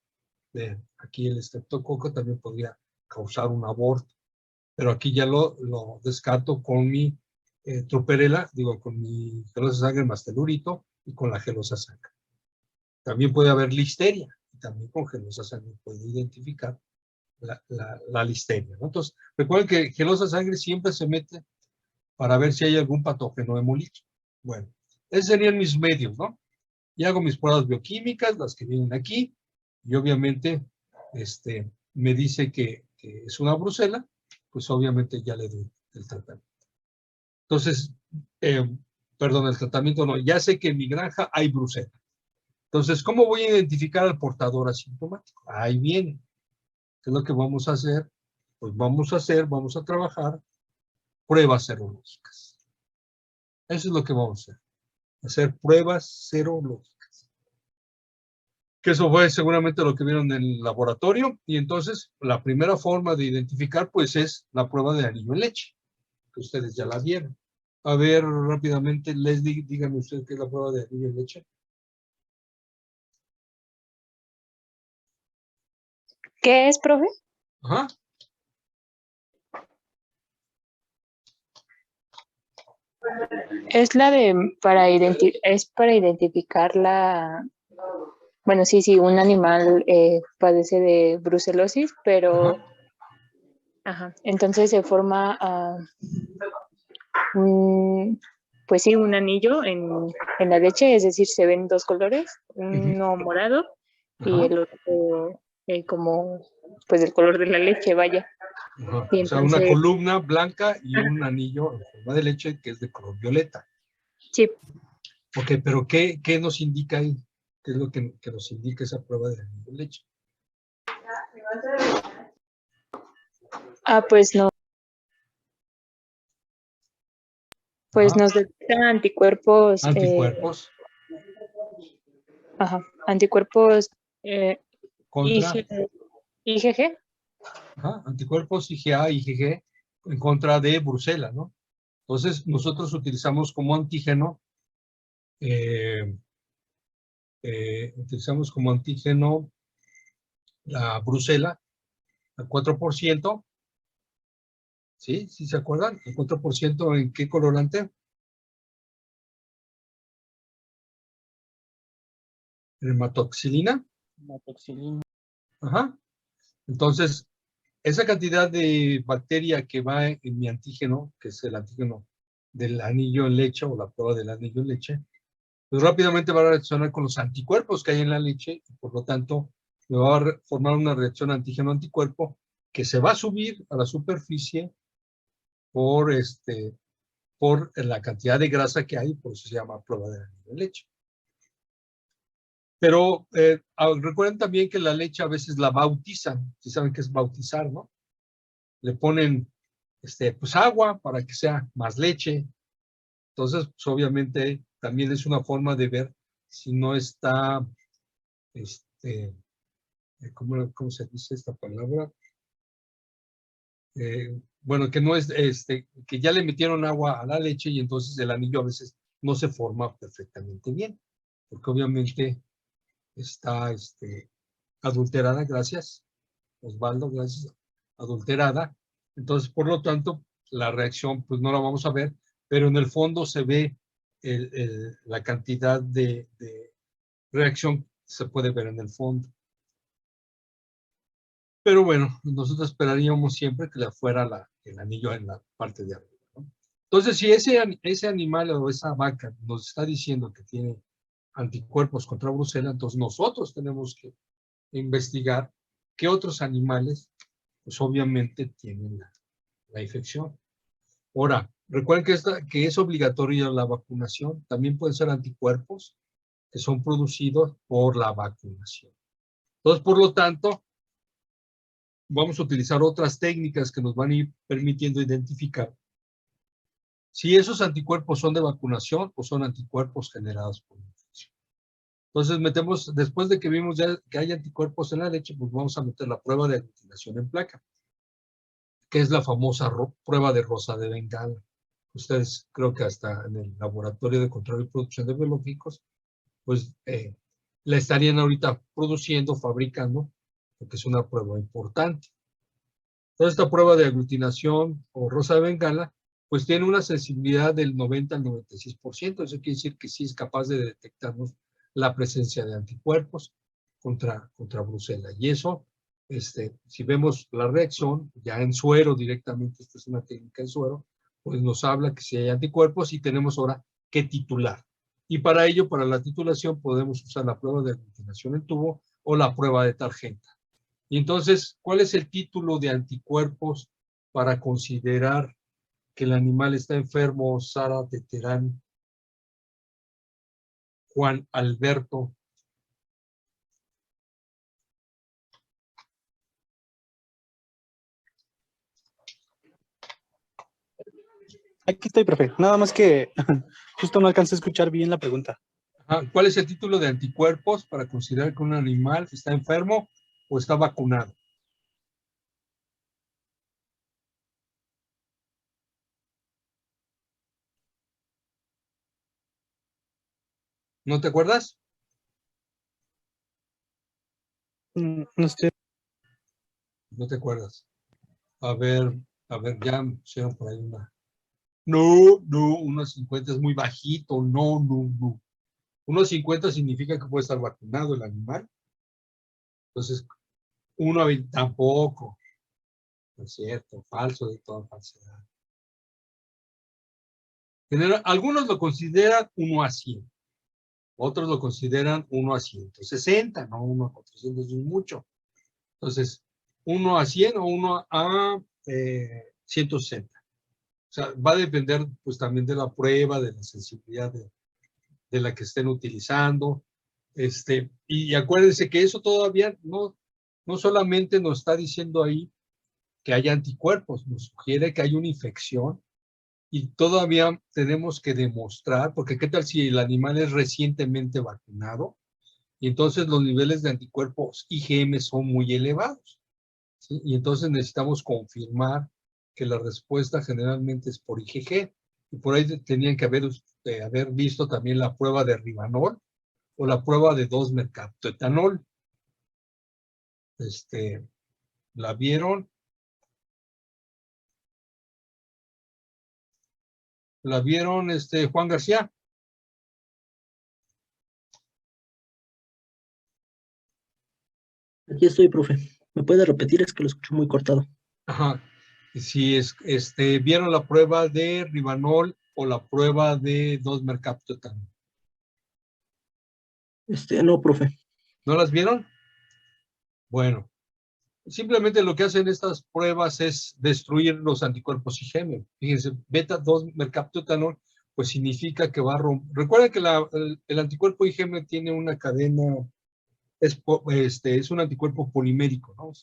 Aquí el streptococo también podría causar un aborto, pero aquí ya lo descarto con mi truperela, con mi gelosa sangre más telurito y con la gelosa sangre. También puede haber listeria, y también con gelosa sangre puede identificar la listeria, ¿no? Entonces, recuerden que gelosa sangre siempre se mete para ver si hay algún patógeno hemolítico. Bueno, esos serían mis medios, ¿no? Y hago mis pruebas bioquímicas, las que vienen aquí, y obviamente me dice que es una brucela, pues obviamente ya le doy el tratamiento. Entonces, perdón, el tratamiento no, ya sé que en mi granja hay brucela. Entonces, ¿cómo voy a identificar al portador asintomático? Ahí viene. ¿Qué es lo que vamos a hacer? Pues vamos a trabajar pruebas serológicas. Eso es lo que vamos a hacer pruebas serológicas. Que eso fue seguramente lo que vieron en el laboratorio, y entonces la primera forma de identificar pues es la prueba de anillo en leche, que ustedes ya la vieron. A ver, rápidamente, Leslie, dígame usted qué es la prueba de anillo en leche. ¿Qué es, profe? Ajá. Es para identificar bueno, sí, un animal padece de brucelosis, pero, entonces se forma, pues sí, un anillo en la leche, es decir, se ven dos colores, uno morado y el otro como, pues el color de la leche, vaya. Ajá. Y O sea, una entonces, columna blanca y un anillo en forma de leche que es de color violeta. sí. Ok, pero ¿qué nos indica ahí? ¿Qué es lo que nos indica esa prueba de anillo en leche? Pues no. Pues Ajá. nos detectan anticuerpos. Anticuerpos Anticuerpos contra, IgG. anticuerpos IgA, IgG en contra de Brucela, ¿no? Entonces, nosotros utilizamos como antígeno, la Brucela, al 4%, ¿sí? ¿Sí se acuerdan? ¿El 4% en qué colorante? En hematoxilina. Ajá. Entonces, esa cantidad de bacteria que va en mi antígeno, que es el antígeno del anillo en leche o la prueba del anillo en leche, pues rápidamente va a reaccionar con los anticuerpos que hay en la leche y por lo tanto me va a formar una reacción antígeno-anticuerpo que se va a subir a la superficie por, por la cantidad de grasa que hay, por eso se llama prueba del anillo en leche. Pero recuerden también que la leche a veces la bautizan. ¿Sí saben qué es bautizar, no? Le ponen pues agua para que sea más leche. Entonces, pues obviamente también es una forma de ver si no está, ¿cómo se dice esta palabra? Bueno, que no es, que ya le metieron agua a la leche y entonces el anillo a veces no se forma perfectamente bien, porque obviamente está, adulterada, gracias, Osvaldo, gracias, adulterada, Entonces, por lo tanto, la reacción pues no la vamos a ver, pero en el fondo se ve la cantidad de reacción, se puede ver en el fondo. Pero bueno, nosotros esperaríamos siempre que le fuera el anillo en la parte de arriba, ¿no? Entonces, si ese animal o esa vaca nos está diciendo que tiene anticuerpos contra Brucela, entonces nosotros tenemos que investigar qué otros animales, pues obviamente tienen la infección. Ahora, recuerden que es obligatoria la vacunación. También pueden ser anticuerpos que son producidos por la vacunación. Entonces, por lo tanto, vamos a utilizar otras técnicas que nos van a ir permitiendo identificar si esos anticuerpos son de vacunación o son anticuerpos generados por la infección. Entonces, después de que vimos ya que hay anticuerpos en la leche, pues vamos a meter la prueba de aglutinación en placa, que es la famosa prueba de rosa de Bengala. Ustedes creo que hasta en el laboratorio de control y producción de biológicos, pues la estarían ahorita produciendo, fabricando, porque es una prueba importante. Entonces, esta prueba de aglutinación o rosa de Bengala, pues tiene una sensibilidad del 90 al 96%. Eso quiere decir que sí es capaz de detectarnos la presencia de anticuerpos contra Brucela. Y eso, si vemos la reacción, ya en suero directamente, esta es una técnica en suero, pues nos habla que si hay anticuerpos y tenemos ahora que titular. Y para ello, para la titulación, podemos usar la prueba de aglutinación en tubo o la prueba de tarjeta. Y entonces, ¿cuál es el título de anticuerpos para considerar que el animal está enfermo? Sara de Terán, Juan Alberto. Aquí estoy, profe. Nada más que justo no alcancé a escuchar bien la pregunta. Ajá. ¿Cuál es el título de anticuerpos para considerar que un animal está enfermo o está vacunado? ¿No te acuerdas? No sé. No te acuerdas. A ver, ya me pusieron por ahí una. No, 1.50 es muy bajito. No. 1.50 significa que puede estar vacunado el animal. Entonces, 1.20 tampoco. No es cierto, falso de toda falsedad. Algunos lo consideran 1:100. Otros lo consideran 1:160, no 1:400 es mucho. Entonces, 1:100 o 1:160. O sea, va a depender pues también de la prueba, de la sensibilidad de la que estén utilizando. Y acuérdense que eso todavía no solamente nos está diciendo ahí que hay anticuerpos, nos sugiere que hay una infección y todavía tenemos que demostrar, porque qué tal si el animal es recientemente vacunado y entonces los niveles de anticuerpos IgM son muy elevados, ¿sí? Y entonces necesitamos confirmar que la respuesta generalmente es por IgG. Y por ahí tenían que haber visto también la prueba de Rivanol o la prueba de 2-mercaptoetanol. ¿La vieron? ¿La vieron, Juan García? Aquí estoy, profe. ¿Me puede repetir? Es que lo escucho muy cortado. Ajá. Si vieron la prueba de Rivanol o la prueba de 2-mercaptoetanol. No, profe. ¿No las vieron? Bueno, simplemente lo que hacen estas pruebas es destruir los anticuerpos IgM. Fíjense, beta-2-mercaptoetanol, pues significa que va a romper. Recuerden que el anticuerpo IgM tiene una cadena, es un anticuerpo polimérico, ¿no?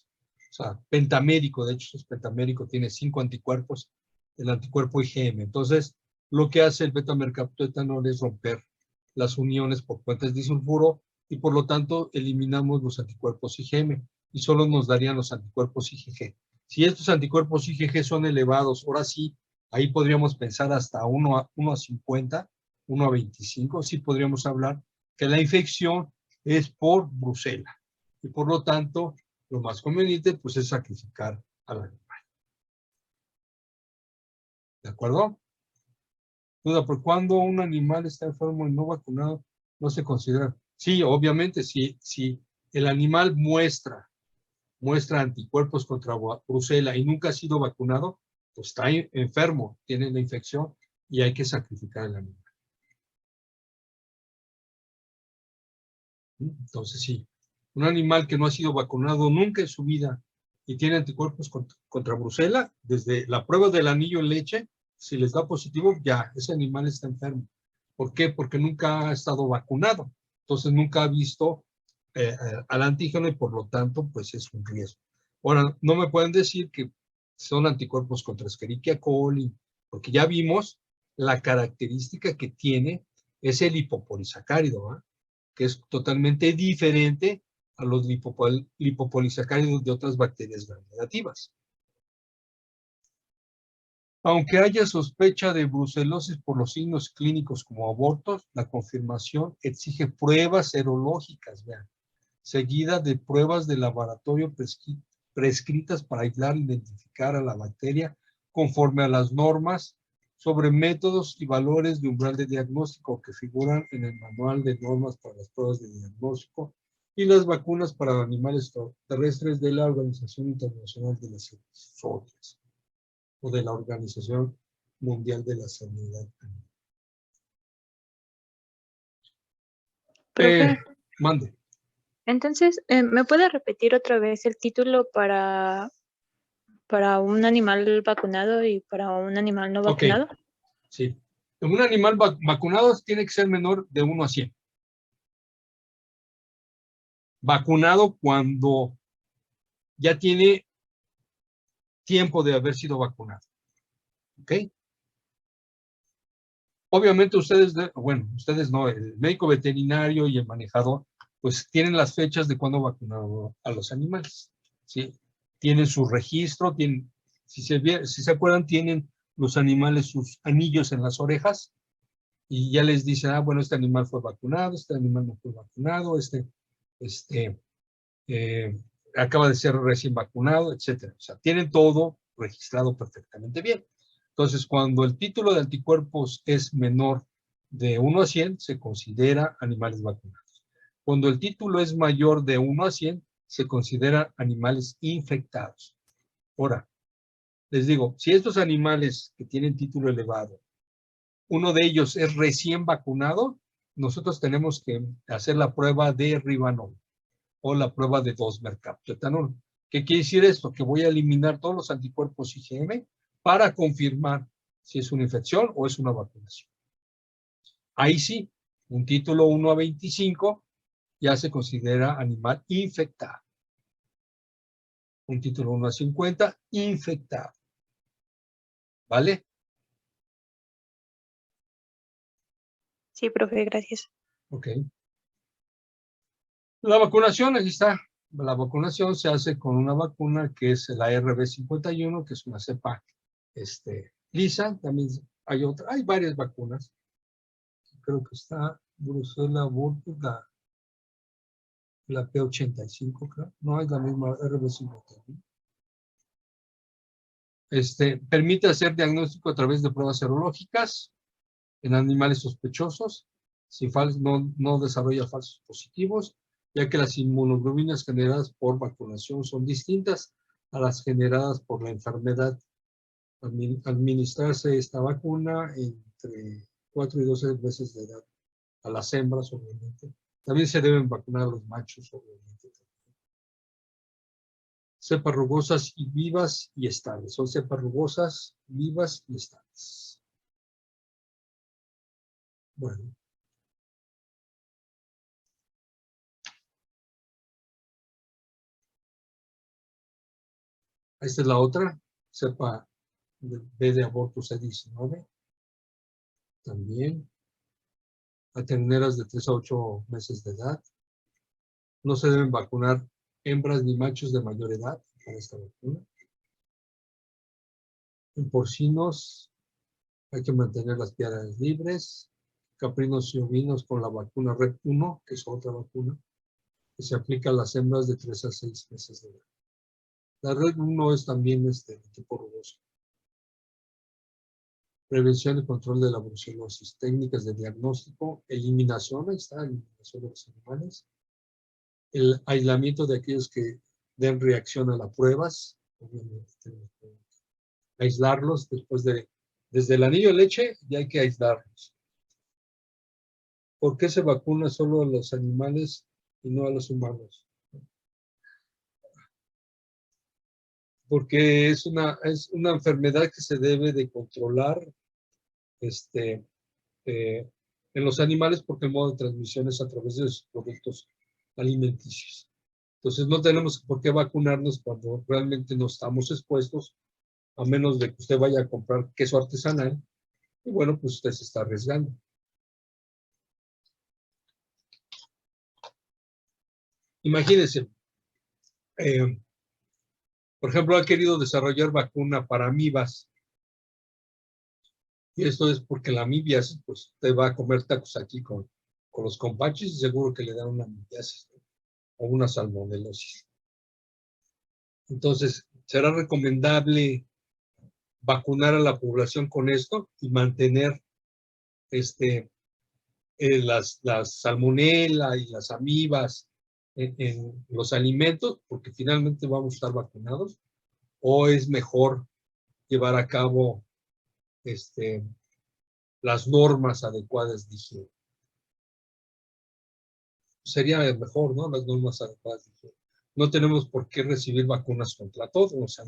O sea, pentamérico, de hecho es pentamérico, tiene 5 anticuerpos, el anticuerpo IgM. Entonces, lo que hace el beta-mercaptoetanol es romper las uniones por puentes disulfuro y por lo tanto eliminamos los anticuerpos IgM y solo nos darían los anticuerpos IgG. Si estos anticuerpos IgG son elevados, ahora sí, ahí podríamos pensar hasta 1:50, 1:25, sí podríamos hablar que la infección es por Brucela y por lo tanto lo más conveniente pues es sacrificar al animal. ¿De acuerdo? Duda, ¿por cuándo un animal está enfermo y no vacunado no se considera? Sí, obviamente, si el animal muestra anticuerpos contra brucela y nunca ha sido vacunado, pues está enfermo, tiene la infección y hay que sacrificar al animal. Entonces, sí, un animal que no ha sido vacunado nunca en su vida y tiene anticuerpos contra brucela, desde la prueba del anillo en leche, si les da positivo, ya, ese animal está enfermo. ¿Por qué? Porque nunca ha estado vacunado. Entonces, nunca ha visto al antígeno y por lo tanto, pues es un riesgo. Ahora, no me pueden decir que son anticuerpos contra Escherichia coli, porque ya vimos la característica que tiene es el lipopolisacárido, ¿eh? Que es totalmente diferente a los lipopolisacáridos de otras bacterias gram negativas. Aunque haya sospecha de brucelosis por los signos clínicos como abortos, la confirmación exige pruebas serológicas, vean, seguida de pruebas de laboratorio prescritas para aislar e identificar a la bacteria conforme a las normas sobre métodos y valores de umbral de diagnóstico que figuran en el manual de normas para las pruebas de diagnóstico y las vacunas para animales terrestres de la Organización Internacional de las Ciencias o de la Organización Mundial de la Sanidad. Profe, Mande. entonces, ¿me puede repetir otra vez el título para un animal vacunado y para un animal no Ok, vacunado? sí. Un animal vacunado tiene que ser menor de 1 a 100. Vacunado cuando ya tiene tiempo de haber sido vacunado. ¿Ok? Obviamente ustedes no, el médico veterinario y el manejador, pues tienen las fechas de cuándo vacunaron a los animales. ¿Sí? Tienen su registro, si se acuerdan, tienen los animales sus anillos en las orejas y ya les dicen, bueno, este animal fue vacunado, este animal no fue vacunado, acaba de ser recién vacunado, etcétera. O sea, tienen todo registrado perfectamente bien. Entonces, cuando el título de anticuerpos es menor de 1 a 100, se considera animales vacunados. Cuando el título es mayor de 1 a 100, se considera animales infectados. Ahora, les digo, si estos animales que tienen título elevado, uno de ellos es recién vacunado, nosotros tenemos que hacer la prueba de ribanol o la prueba de 2-mercaptoetanol. ¿Qué quiere decir esto? Que voy a eliminar todos los anticuerpos IgM para confirmar si es una infección o es una vacunación. Ahí sí, un título 1 a 25 ya se considera animal infectado. Un título 1 a 50, infectado. ¿Vale? Sí, profe, gracias. Ok. La vacunación, aquí está. La vacunación se hace con una vacuna que es la RB51, que es una cepa lisa. También hay varias vacunas. Creo que está Brucella Burtus, la P85, creo. No, es la misma RB51. Permite hacer diagnóstico a través de pruebas serológicas en animales sospechosos, si no desarrolla falsos positivos, ya que las inmunoglobulinas generadas por vacunación son distintas a las generadas por la enfermedad. Administrarse esta vacuna entre 4 y 12 meses de edad a las hembras, obviamente. También se deben vacunar a los machos, obviamente. Cepas rugosas y vivas y estables. Son cepas rugosas, vivas y estables. Bueno. Esta es la otra, cepa B de abortus C19. También. A terneras de 3 a 8 meses de edad. No se deben vacunar hembras ni machos de mayor edad con esta vacuna. En porcinos hay que mantener las piadas libres. Caprinos y ovinos con la vacuna Red 1, que es otra vacuna, que se aplica a las hembras de 3 a 6 meses de edad. La Red 1 es también de tipo rugoso. prevención y control de la brucelosis, técnicas de diagnóstico, eliminación, ahí está, eliminación de los animales, el aislamiento de aquellos que den reacción a las pruebas, obviamente tenemos que aislarlos desde el anillo de leche ya hay que aislarlos. ¿Por qué se vacuna solo a los animales y no a los humanos? Porque es una enfermedad que se debe de controlar en los animales porque el modo de transmisión es a través de sus productos alimenticios. Entonces no tenemos por qué vacunarnos cuando realmente no estamos expuestos, a menos de que usted vaya a comprar queso artesanal, y bueno, pues usted se está arriesgando. Imagínense, por ejemplo, ha querido desarrollar vacuna para amibas, y esto es porque la amibiasis, pues usted va a comer tacos aquí con los compadres y seguro que le dan una amibiasis, ¿no? O una salmonelosis. Entonces, ¿será recomendable vacunar a la población con esto y mantener las salmonela y las amibas en los alimentos, porque finalmente vamos a estar vacunados? ¿O es mejor llevar a cabo las normas adecuadas de higiene? Sería mejor, ¿no? Las normas adecuadas de higiene. No tenemos por qué recibir vacunas contra todo, o sea,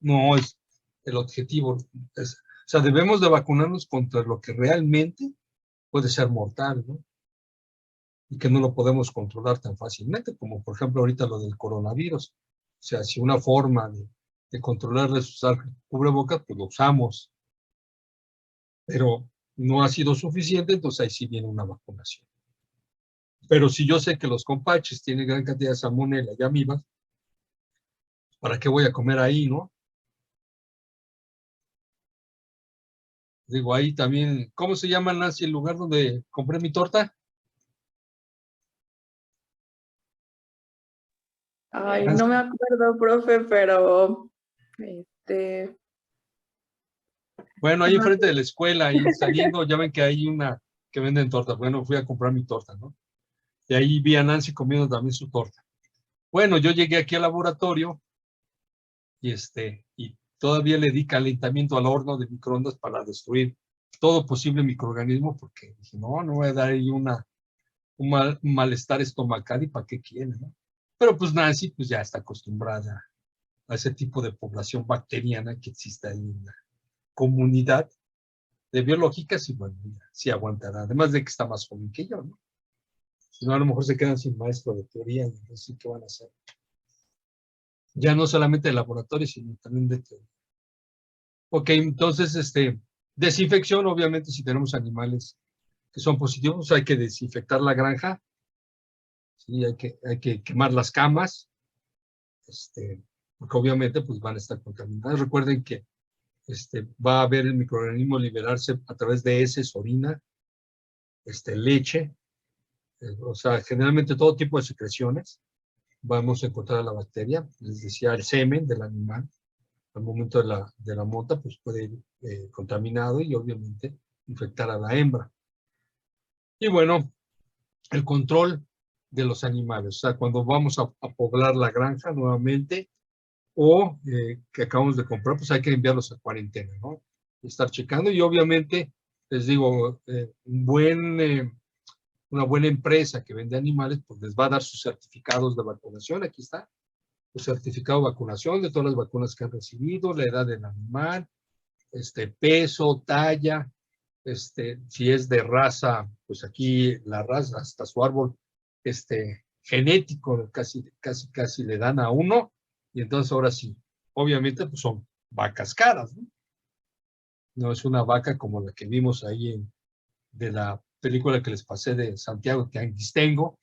no es el objetivo. O sea, debemos de vacunarnos contra lo que realmente puede ser mortal, ¿no? Y que no lo podemos controlar tan fácilmente, como por ejemplo ahorita lo del coronavirus. O sea, si una forma de controlar es usar cubrebocas, pues lo usamos, pero no ha sido suficiente, entonces ahí sí viene una vacunación. Pero si yo sé que los compadres tienen gran cantidad de salmonela y amibas, ¿para qué voy a comer ahí, no? Digo, ahí también, ¿cómo se llama, Nancy, el lugar donde compré mi torta? Ay, no me acuerdo, profe, pero Bueno, ahí enfrente de la escuela, ahí saliendo, ya ven que hay una que venden tortas. Bueno, fui a comprar mi torta, ¿no? Y ahí vi a Nancy comiendo también su torta. Bueno, yo llegué aquí al laboratorio y todavía le di calentamiento al horno de microondas para destruir todo posible microorganismo, porque dije, no voy a dar ahí un malestar estomacal, y para qué quiere, ¿no? Pero pues Nancy pues ya está acostumbrada a ese tipo de población bacteriana que existe ahí en la comunidad de biológicas, y bueno, sí aguantará, además de que está más joven que yo, ¿no? Si no, a lo mejor se quedan sin maestro de teoría, y entonces, ¿qué van a hacer? Ya no solamente de laboratorio, sino también de teoría. Ok, entonces, desinfección, obviamente, si tenemos animales que son positivos, hay que desinfectar la granja, ¿sí? Hay que quemar las camas, porque obviamente pues van a estar contaminadas. Recuerden que va a haber el microorganismo liberarse a través de heces, orina, leche, o sea, generalmente todo tipo de secreciones. Vamos a encontrar la bacteria, les decía, el semen del animal, al momento de la mota, pues puede ir contaminado y obviamente infectar a la hembra. Y bueno, el control de los animales, o sea, cuando vamos a poblar la granja nuevamente, o que acabamos de comprar, pues hay que enviarlos a cuarentena, ¿no? Estar checando, y obviamente, les digo, una buena empresa que vende animales, pues les va a dar sus certificados de vacunación. Aquí está, el certificado de vacunación de todas las vacunas que han recibido, la edad del animal, peso, talla, si es de raza, pues aquí la raza, hasta su árbol, genético, casi le dan a uno, y entonces ahora sí, obviamente, pues son vacas caras, ¿no? No es una vaca como la que vimos ahí de la película que les pasé de Santiago, que Anguistengo,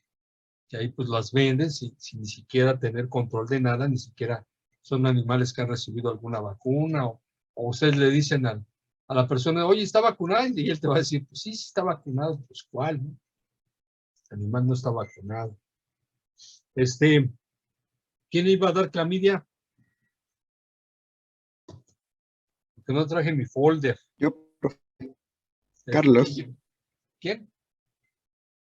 que ahí pues las venden sin ni siquiera tener control de nada, ni siquiera son animales que han recibido alguna vacuna, o ustedes le dicen a la persona, oye, ¿está vacunada? Y él te va a decir, pues sí está vacunado, pues ¿cuál, no? El animal no está vacunado. ¿Quién iba a dar clamidia? Porque no traje mi folder. Yo, Carlos. ¿Quién?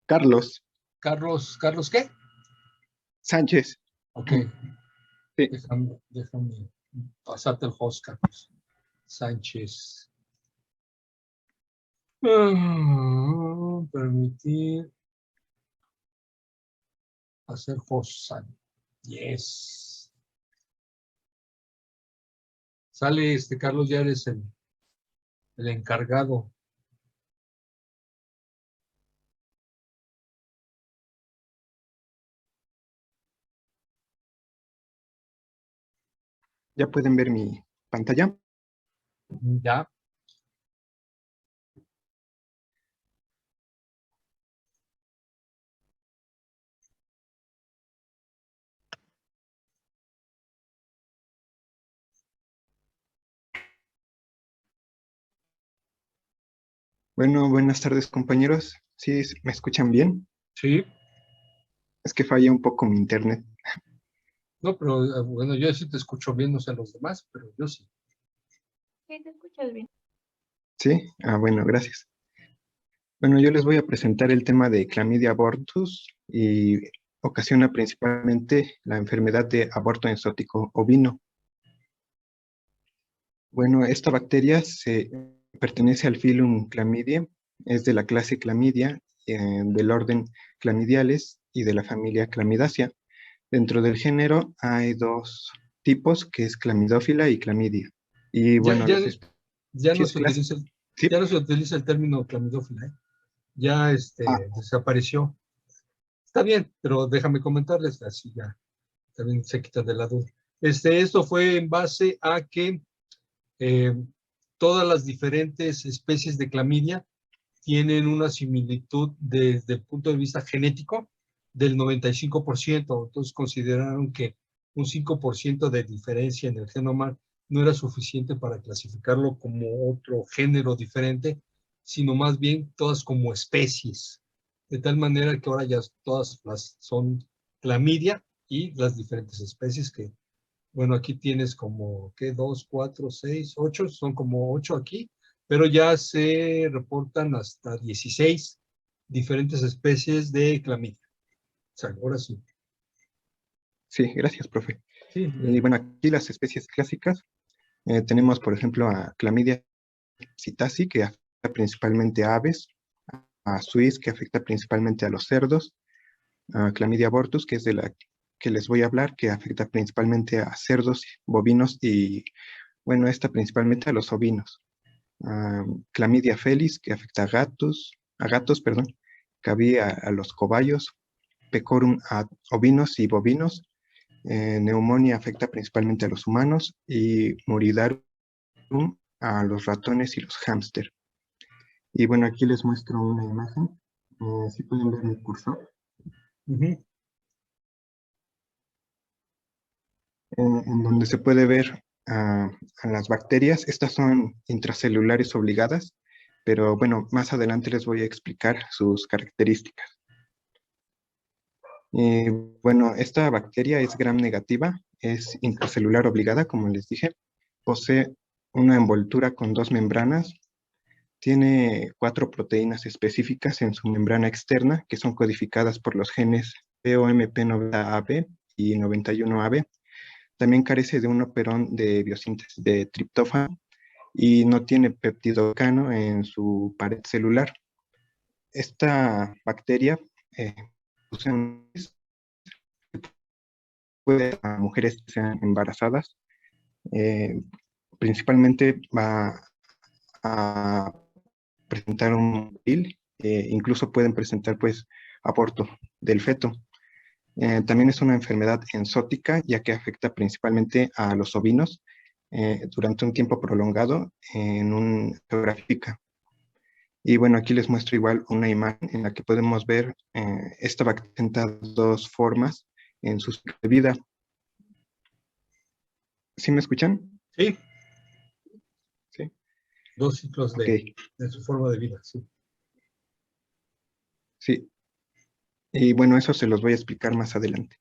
Carlos ¿Carlos qué? Sánchez. Ok. Sí. Déjame pasarte el host, Carlos Sánchez. Permitir hacer host. Yes. Sale Carlos, ya eres el encargado. Ya pueden ver mi pantalla. Ya. Bueno, buenas tardes, compañeros. ¿Sí me escuchan bien? Sí. Es que falla un poco mi internet. No, pero bueno, yo sí te escucho bien, no sé los demás, pero yo sí. Sí, te escuchas bien. ¿Sí? Ah, bueno, gracias. Bueno, yo les voy a presentar el tema de Chlamydia abortus y ocasiona principalmente la enfermedad de aborto exótico ovino. Bueno, esta bacteria pertenece al filum Chlamydia, es de la clase Chlamydia, del orden Chlamydiales y de la familia Chlamydaceae. Dentro del género hay dos tipos, que es Chlamydófila y Chlamydia. Y Ya, bueno, ya, las ya no especies se clásicas. utiliza, Sí. ya no se utiliza el término clamidófila, ¿eh? Ya Ah, desapareció. Está bien, pero déjame comentarles, así ya también se quita de la duda. Esto fue en base a que eh, todas las diferentes especies de clamidia tienen una similitud desde el punto de vista genético del 95%. Entonces consideraron que un 5% de diferencia en el genoma no era suficiente para clasificarlo como otro género diferente, sino más bien todas como especies. De tal manera que ahora ya todas las son clamidia y las diferentes especies que, bueno, aquí tienes como, ¿qué? 2, 4, 6, 8, son como 8 aquí, pero ya se reportan hasta 16 diferentes especies de clamidia. O sea, ahora sí. sí, gracias, profe. Sí, Y bueno, aquí las especies clásicas tenemos, por ejemplo, a Chlamydia psittaci, que afecta principalmente a aves, a Suis, que afecta principalmente a los cerdos, a Chlamydia abortus, que es de la que les voy a hablar, que afecta principalmente a cerdos, bovinos y, bueno, esta principalmente a los ovinos. Chlamydia felis, que afecta a gatos, perdón, Cabi a los cobayos, Pecorum a ovinos y bovinos, neumonía afecta principalmente a los humanos y Muridarum a los ratones y los hámster. Y bueno, aquí les muestro una imagen. Si pueden ver mi cursor. En donde se puede ver a las bacterias. Estas son intracelulares obligadas, pero bueno, más adelante les voy a explicar sus características. Bueno, esta bacteria es gram negativa, es intracelular obligada, como les dije. Posee una envoltura con dos membranas. Tiene 4 proteínas específicas en su membrana externa, que son codificadas por los genes POMP90AB y 91AB. También carece de un operón de biosíntesis de triptófano y no tiene peptidocano en su pared celular. Esta bacteria puede a mujeres que sean embarazadas, principalmente va a presentar un PIL, incluso pueden presentar pues aborto del feto. También es una enfermedad enzótica, ya que afecta principalmente a los ovinos durante un tiempo prolongado en una geográfica. Y bueno, aquí les muestro igual una imagen en la que podemos ver esta bacteria en dos formas en su ciclo de vida. ¿Sí me escuchan? Sí. Sí. 2 ciclos Ok. de su forma de vida, sí. Sí. Y bueno, eso se los voy a explicar más adelante.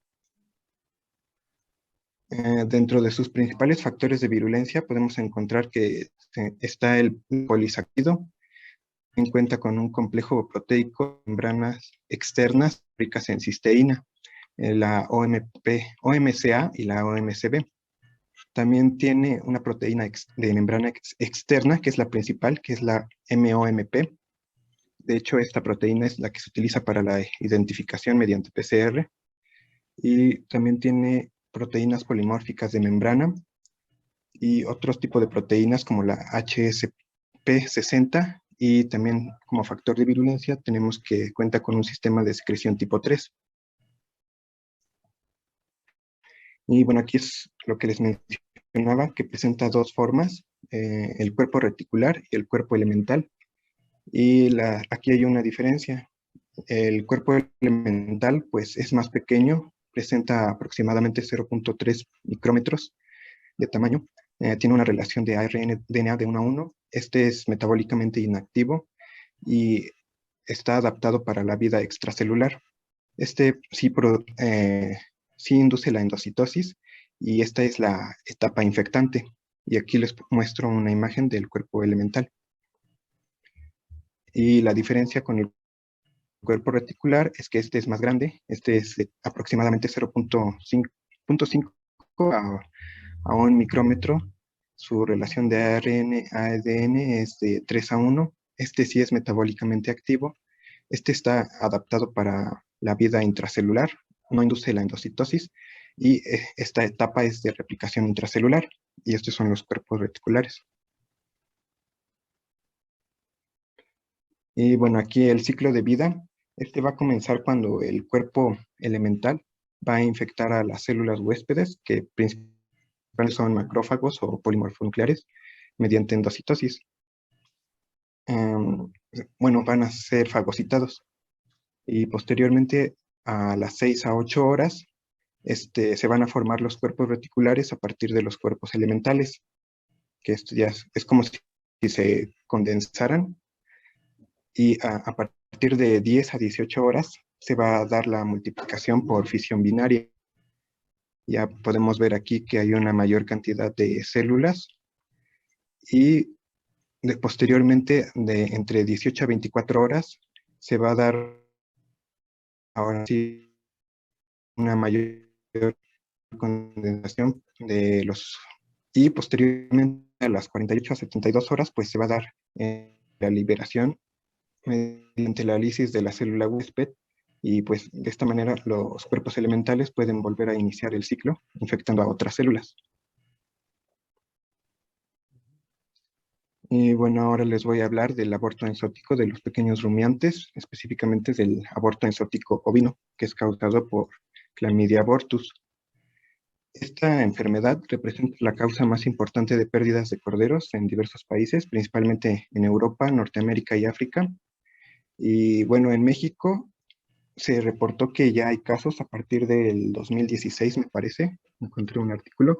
Dentro de sus principales factores de virulencia podemos encontrar que está el polisacárido, cuenta con un complejo proteico, membranas externas ricas en cisteína, la OMCA y la OMCB. También tiene una proteína de membrana externa, que es la principal, que es la MOMP. De hecho, esta proteína es la que se utiliza para la identificación mediante PCR. Y también tiene proteínas polimórficas de membrana y otros tipos de proteínas como la HSP60, y también como factor de virulencia tenemos que cuenta con un sistema de secreción tipo 3. Y bueno, aquí es lo que les mencionaba, que presenta dos formas, el cuerpo reticular y el cuerpo elemental. Y aquí hay una diferencia. El cuerpo elemental pues es más pequeño, presenta aproximadamente 0.3 micrómetros de tamaño. Tiene una relación de ARN-DNA de 1 a 1. Este es metabólicamente inactivo y está adaptado para la vida extracelular. Este sí induce la endocitosis, y esta es la etapa infectante. Y aquí les muestro una imagen del cuerpo elemental. Y la diferencia con el cuerpo reticular es que este es más grande. Este es aproximadamente 0.5 a 1 micrómetro. Su relación de ARN-ADN es de 3 a 1. Este sí es metabólicamente activo. Este está adaptado para la vida intracelular, no induce la endocitosis, y esta etapa es de replicación intracelular, y estos son los cuerpos reticulares. Y bueno, aquí el ciclo de vida, este va a comenzar cuando el cuerpo elemental va a infectar a las células huéspedes, que principalmente son macrófagos o polimorfonucleares, mediante endocitosis. Bueno, van a ser fagocitados, y posteriormente a las 6 a 8 horas se van a formar los cuerpos reticulares a partir de los cuerpos elementales, que esto ya es como si se condensaran, y a partir de 10 a 18 horas se va a dar la multiplicación por fisión binaria. Ya podemos ver aquí que hay una mayor cantidad de células, y posteriormente de entre 18 a 24 horas se va a dar ahora sí una mayor condensación de los, y posteriormente a las 48 a 72 horas pues se va a dar la liberación mediante la lisis de la célula huésped, y pues de esta manera los cuerpos elementales pueden volver a iniciar el ciclo infectando a otras células. Y bueno, ahora les voy a hablar del aborto enzótico de los pequeños rumiantes, específicamente del aborto enzótico ovino, que es causado por Chlamydia abortus. Esta enfermedad representa la causa más importante de pérdidas de corderos en diversos países, principalmente en Europa, Norteamérica y África. Y bueno, en México se reportó que ya hay casos a partir del 2016, me parece, encontré un artículo.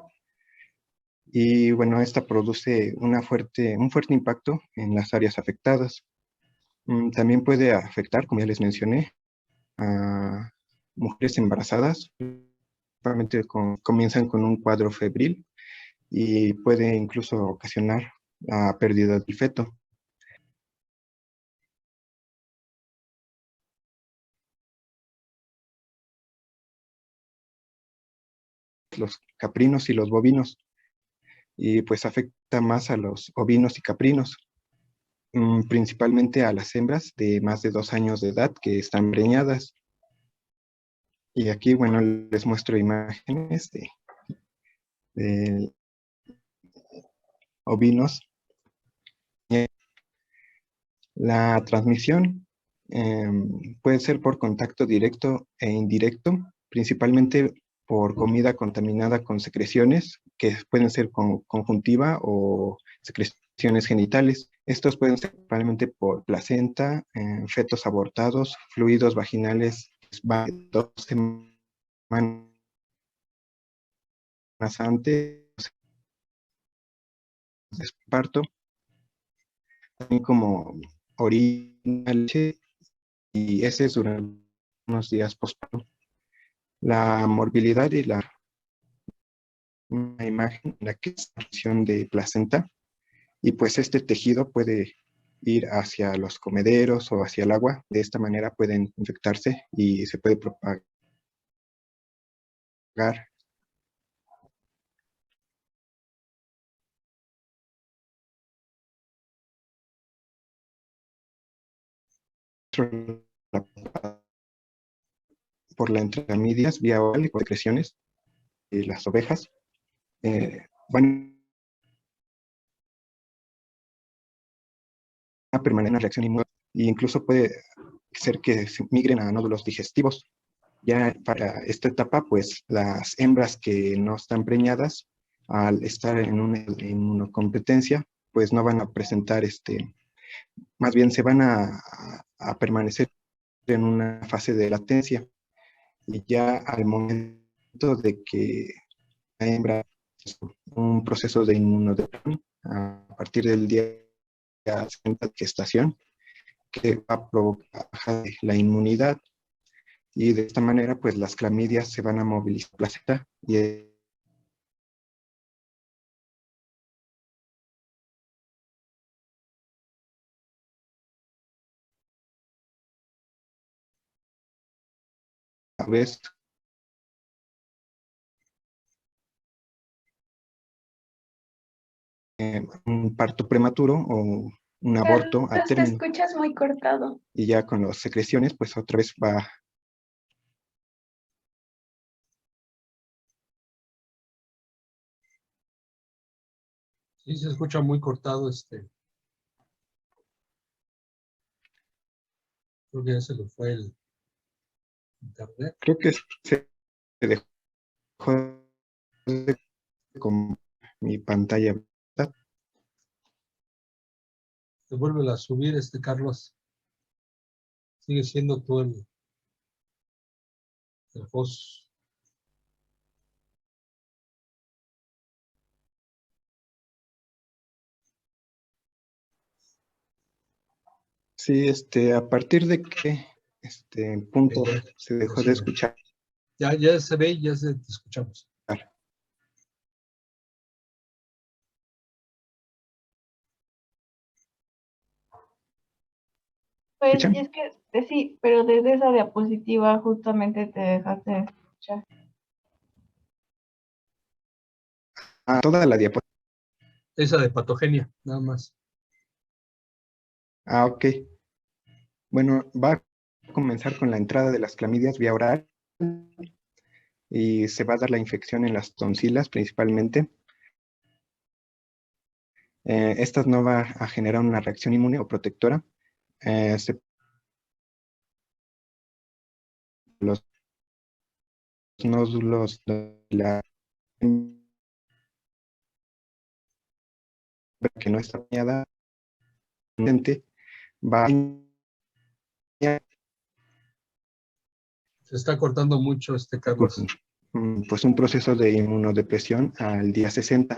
Y bueno, esta produce un fuerte impacto en las áreas afectadas. También puede afectar, como ya les mencioné, a mujeres embarazadas. Principalmente comienzan con un cuadro febril y puede incluso ocasionar la pérdida del feto. Los caprinos y los bovinos, y pues afecta más a los ovinos y caprinos, principalmente a las hembras de más de 2 años de edad que están preñadas. Y aquí, bueno, les muestro imágenes de ovinos. La transmisión puede ser por contacto directo e indirecto, principalmente por comida contaminada con secreciones, que pueden ser conjuntiva o secreciones genitales. Estos pueden ser principalmente por placenta, fetos abortados, fluidos vaginales 2 semanas antes de parto, también como orina, leche y heces durante unos días postparto. La morbilidad y una imagen en la que es la de placenta, y pues este tejido puede ir hacia los comederos o hacia el agua. De esta manera pueden infectarse y se puede propagar. Por la intramidias, vía oral y por secreciones, y las ovejas van a permanecer en una reacción inmune e incluso puede ser que se migren a nódulos digestivos. Ya para esta etapa, pues las hembras que no están preñadas, al estar en una inmunocompetencia, pues no van a presentar, más bien se van a permanecer en una fase de latencia. Y ya al momento de que la hembra un proceso de inmunodepresión a partir del día de gestación, que va a provocar la inmunidad, y de esta manera pues las clamidias se van a movilizar la placenta y a vez un parto prematuro o un aborto a Carlos, te término, escuchas muy cortado. y ya con las secreciones pues otra vez va. Sí, se escucha muy cortado creo que ya se le fue el internet. Creo que se dejó con mi pantalla. Se vuelve a subir Carlos. Sigue siendo tú el host. Sí, a partir de que punto se dejó de escuchar. Ya se ve y ya te escuchamos. Pues ¿Escuchan? es que sí, pero desde esa diapositiva justamente te dejaste de escuchar. Toda la diapositiva. Esa de patogenia, nada más. Ok. Bueno, va a comenzar con la entrada de las clamidias vía oral y se va a dar la infección en las tonsilas principalmente. Estas no va a generar una reacción inmune o protectora. Los nódulos de la que no está dañada va a Se está cortando mucho Carlos. pues un proceso de inmunodepresión al día 60.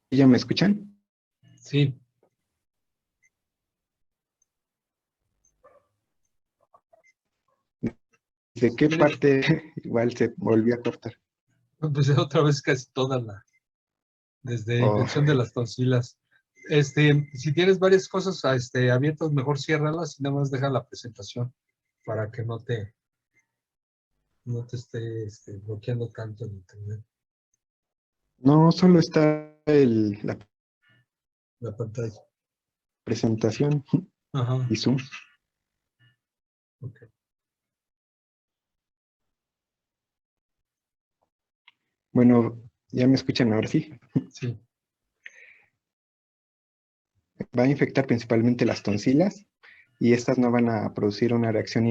¿Ya me escuchan? Sí. ¿De qué parte igual se volvió a cortar? Pues otra vez casi desde infección de las tonsilas. Si tienes varias cosas abiertas, mejor ciérralas y nada más deja la presentación para que no te esté bloqueando tanto el internet. No, solo está la La pantalla. presentación Ajá. y Zoom. Okay. Bueno, ¿ya me escuchan ahora sí? Sí. Va a infectar principalmente las tonsilas y estas no van a producir una reacción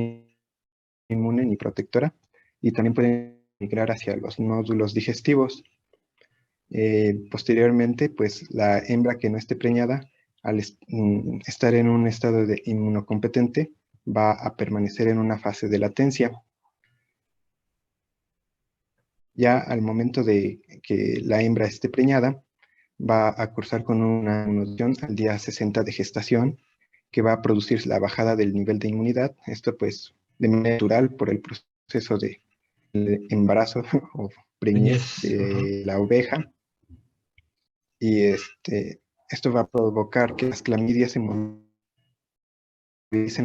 inmune ni protectora, y también pueden migrar hacia los nódulos digestivos. Posteriormente, pues la hembra que no esté preñada, al estar en un estado de inmunocompetente, va a permanecer en una fase de latencia. Ya al momento de que la hembra esté preñada, va a cursar con una inmunización al día 60 de gestación, que va a producir la bajada del nivel de inmunidad. Esto pues de manera natural por el proceso de embarazo o preñez de la oveja. Y esto va a provocar que las clamidias se movilicen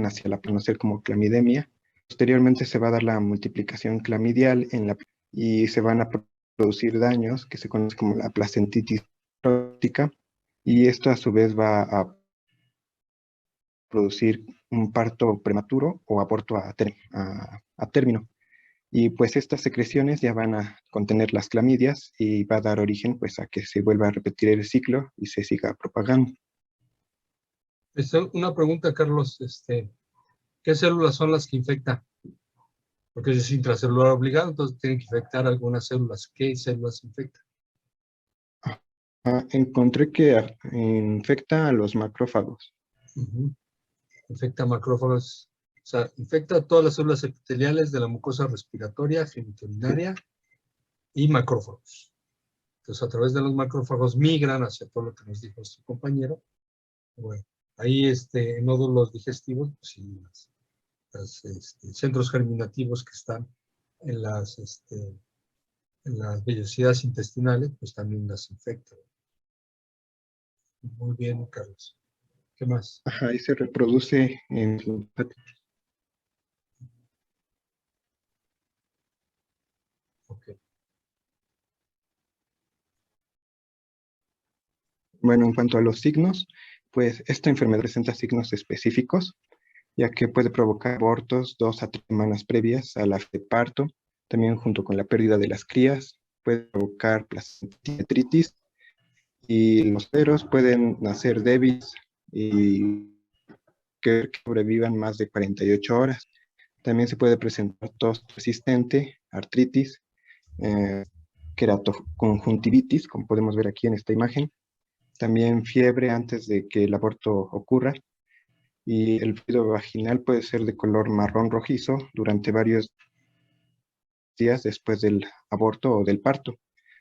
hacia la conocer como clamidemia. Posteriormente se va a dar la multiplicación clamidial y se van a producir daños que se conocen como la placentitis necrótica, y esto a su vez va a producir un parto prematuro o aborto a término. Y pues estas secreciones ya van a contener las clamidias y va a dar origen pues a que se vuelva a repetir el ciclo y se siga propagando. Una pregunta, Carlos, ¿qué células son las que infectan? Porque es intracelular obligado, entonces tienen que infectar algunas células. ¿Qué células infectan? Encontré que infecta a los macrófagos. Infecta macrófagos, o sea, infecta todas las células epiteliales de la mucosa respiratoria, genitourinaria y macrófagos. Entonces, a través de los macrófagos migran hacia todo lo que nos dijo nuestro compañero. Bueno, ahí en nódulos digestivos, pues, y los centros germinativos que están en las vellosidades intestinales, pues también las infectan. Muy bien, Carlos. ¿Qué más? Ajá, y se reproduce en Okay. Bueno, en cuanto a los signos, pues esta enfermedad presenta signos específicos, ya que puede provocar abortos 2 a 3 semanas previas a la de parto, también junto con la pérdida de las crías, puede provocar placentitis, y los ceros pueden nacer débiles y que sobrevivan más de 48 horas. También se puede presentar tos persistente, artritis, queratoconjuntivitis, como podemos ver aquí en esta imagen. También fiebre antes de que el aborto ocurra. Y el fluido vaginal puede ser de color marrón rojizo durante varios días después del aborto o del parto.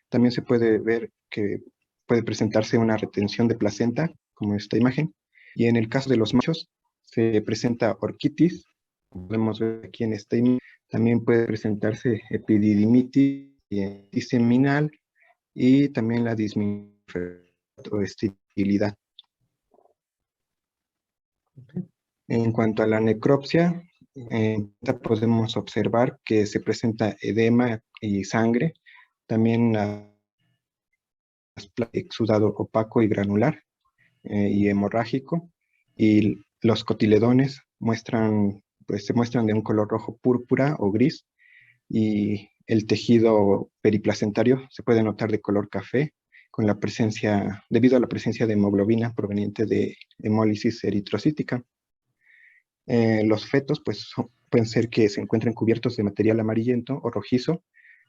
También se puede ver que puede presentarse una retención de placenta, como esta imagen. Y en el caso de los machos, se presenta orquitis, como podemos ver aquí en esta imagen. También puede presentarse epididimitis seminal y también la disminución o esterilidad. En cuanto a la necropsia, podemos observar que se presenta edema y sangre, también exudado opaco y granular y hemorrágico, y los cotiledones se muestran de un color rojo púrpura o gris, y el tejido periplacentario se puede notar de color café debido a la presencia de hemoglobina proveniente de hemólisis eritrocítica. Los fetos pueden ser que se encuentren cubiertos de material amarillento o rojizo,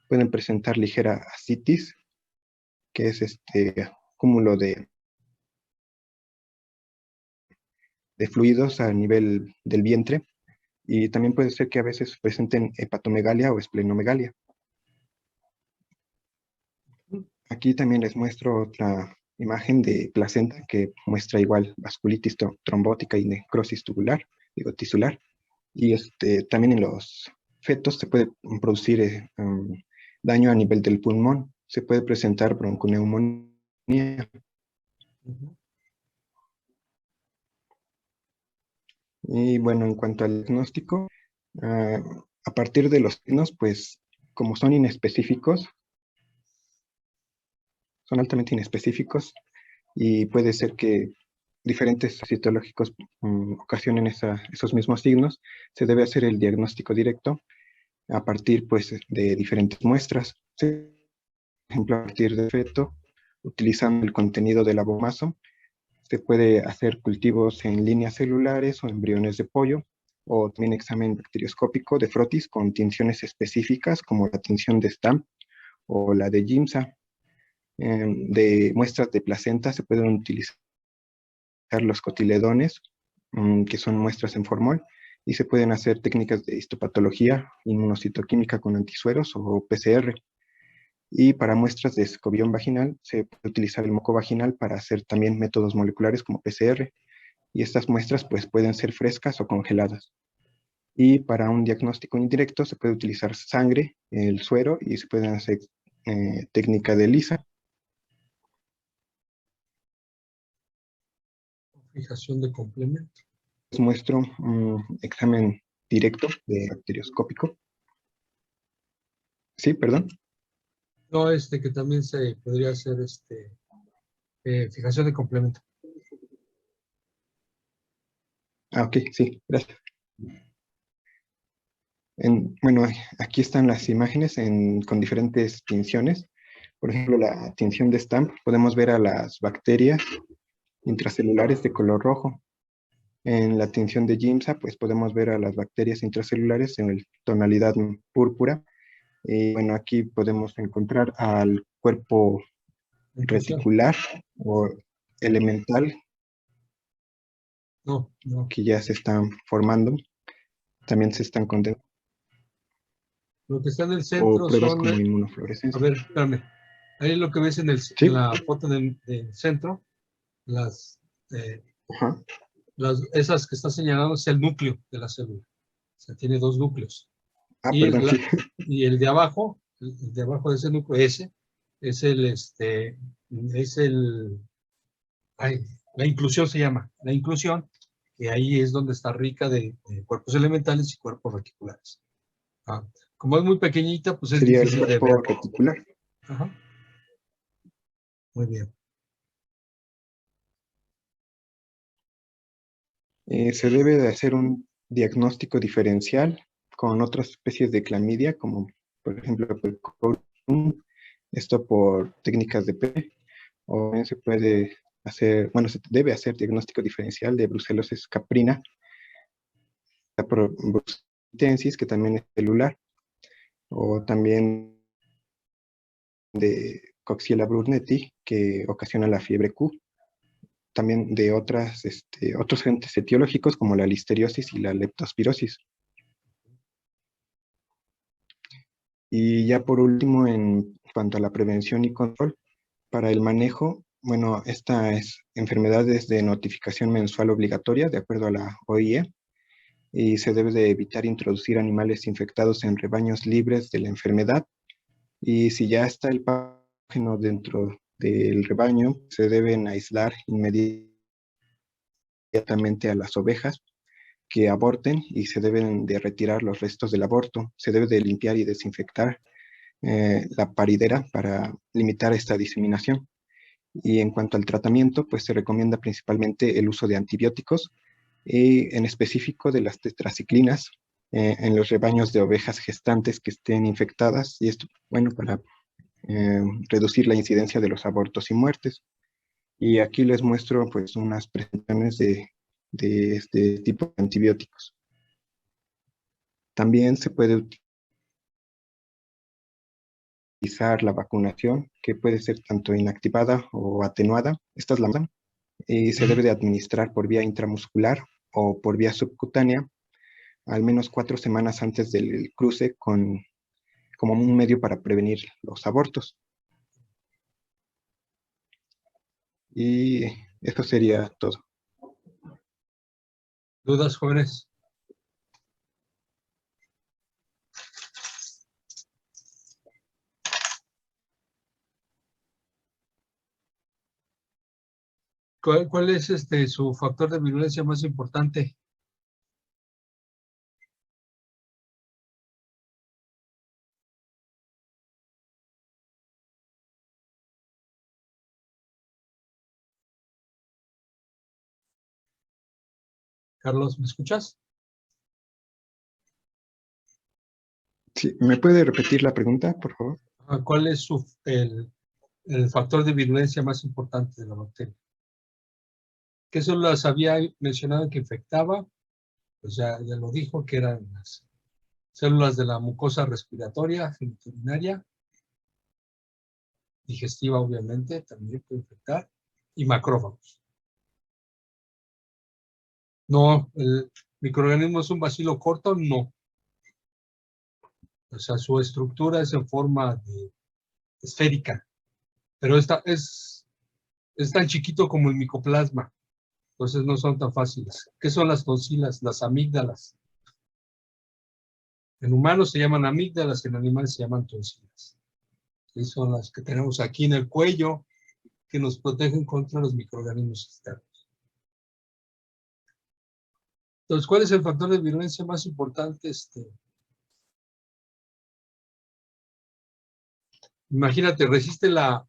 pueden presentar ligera ascitis, que es cúmulo de fluidos a nivel del vientre, y también puede ser que a veces presenten hepatomegalia o esplenomegalia. Aquí también les muestro otra imagen de placenta que muestra igual vasculitis trombótica y necrosis tisular. Y también en los fetos se puede producir daño a nivel del pulmón, se puede presentar bronconeumonía. Y bueno, en cuanto al diagnóstico, a partir de los signos, pues como son inespecíficos, son altamente inespecíficos, y puede ser que diferentes citológicos ocasionen esos mismos signos, se debe hacer el diagnóstico directo a partir pues de diferentes muestras. Por ejemplo, a partir de feto, utilizando el contenido del abomaso, se puede hacer cultivos en líneas celulares o embriones de pollo, o también examen bacterioscópico de frotis con tinciones específicas como la tinción de Stamp o la de Giemsa. De muestras de placenta se pueden utilizar los cotiledones, que son muestras en formol, y se pueden hacer técnicas de histopatología, inmunocitoquímica con antisueros o PCR. Y para muestras de escobión vaginal se puede utilizar el moco vaginal para hacer también métodos moleculares como PCR, y estas muestras pues pueden ser frescas o congeladas. Y para un diagnóstico indirecto se puede utilizar sangre, el suero, y se pueden hacer técnica de ELISA. Fijación de complemento. Les muestro un examen directo de bacterioscópico. Sí, perdón. No, que también se podría hacer fijación de complemento. Ah, ok, sí, gracias. Bueno, aquí están las imágenes con diferentes tinciones. Por ejemplo, la tinción de Stamp, podemos ver a las bacterias intracelulares de color rojo. En la tinción de Giemsa, pues podemos ver a las bacterias intracelulares en tonalidad púrpura. Y bueno, aquí podemos encontrar al cuerpo Inclusión. reticular o elemental No, no. que ya se están formando. También se están condensando. Lo que está en el O centro pruebas son... como A inmunofluorescencia. ver, espérame. Ahí lo que ves en Sí. la foto del centro, Ajá. esas que está señalando es el núcleo de la célula. O sea, tiene dos núcleos. Ah, Y, perdón, sí. y el de abajo de ese núcleo, ese, es la inclusión se llama. La inclusión, que ahí es donde está rica de cuerpos elementales y cuerpos reticulares. Ah, como es muy pequeñita, pues es Sería el difícil de cuerpo ver. reticular. Ajá. Muy bien. Se debe de hacer un diagnóstico diferencial con otras especies de clamidia, como por ejemplo el corium, esto por técnicas de P, o bien se puede hacer, bueno, se debe hacer diagnóstico diferencial de brucelosis caprina, por brucellosis, que también es celular, o también de Coxiella burnetii, que ocasiona la fiebre Q. También de otros agentes etiológicos como la listeriosis y la leptospirosis. Y ya por último, en cuanto a la prevención y control, para el manejo, bueno, esta es enfermedades de notificación mensual obligatoria, de acuerdo a la OIE, y se debe de evitar introducir animales infectados en rebaños libres de la enfermedad. Y si ya está el patógeno dentro del rebaño, se deben aislar inmediatamente a las ovejas que aborten y se deben de retirar los restos del aborto. Se debe de limpiar y desinfectar la paridera para limitar esta diseminación. Y en cuanto al tratamiento, pues se recomienda principalmente el uso de antibióticos y en específico de las tetraciclinas en los rebaños de ovejas gestantes que estén infectadas, y esto, bueno, para reducir la incidencia de los abortos y muertes. Y aquí les muestro pues unas presentaciones de este tipo de antibióticos. También se puede utilizar la vacunación, que puede ser tanto inactivada o atenuada. Esta es la más, y se debe de administrar por vía intramuscular o por vía subcutánea al menos 4 semanas antes del cruce como un medio para prevenir los abortos. Y eso sería todo. ¿Dudas, jóvenes? ¿Cuál es su factor de virulencia más importante? Carlos, ¿me escuchas? Sí, ¿me puede repetir la pregunta, por favor? ¿Cuál es el factor de virulencia más importante de la bacteria? ¿Qué células había mencionado que infectaba? Pues ya lo dijo, que eran las células de la mucosa respiratoria, genitourinaria, digestiva obviamente, también puede infectar, y macrófagos. No, el microorganismo es un bacilo corto, no. O sea, su estructura es en forma esférica, pero esta es tan chiquito como el micoplasma, entonces no son tan fáciles. ¿Qué son las tonsilas? Las amígdalas. En humanos se llaman amígdalas, en animales se llaman tonsilas. Y son las que tenemos aquí en el cuello, que nos protegen contra los microorganismos externos. Entonces, ¿cuál es el factor de virulencia más importante? Imagínate, resiste la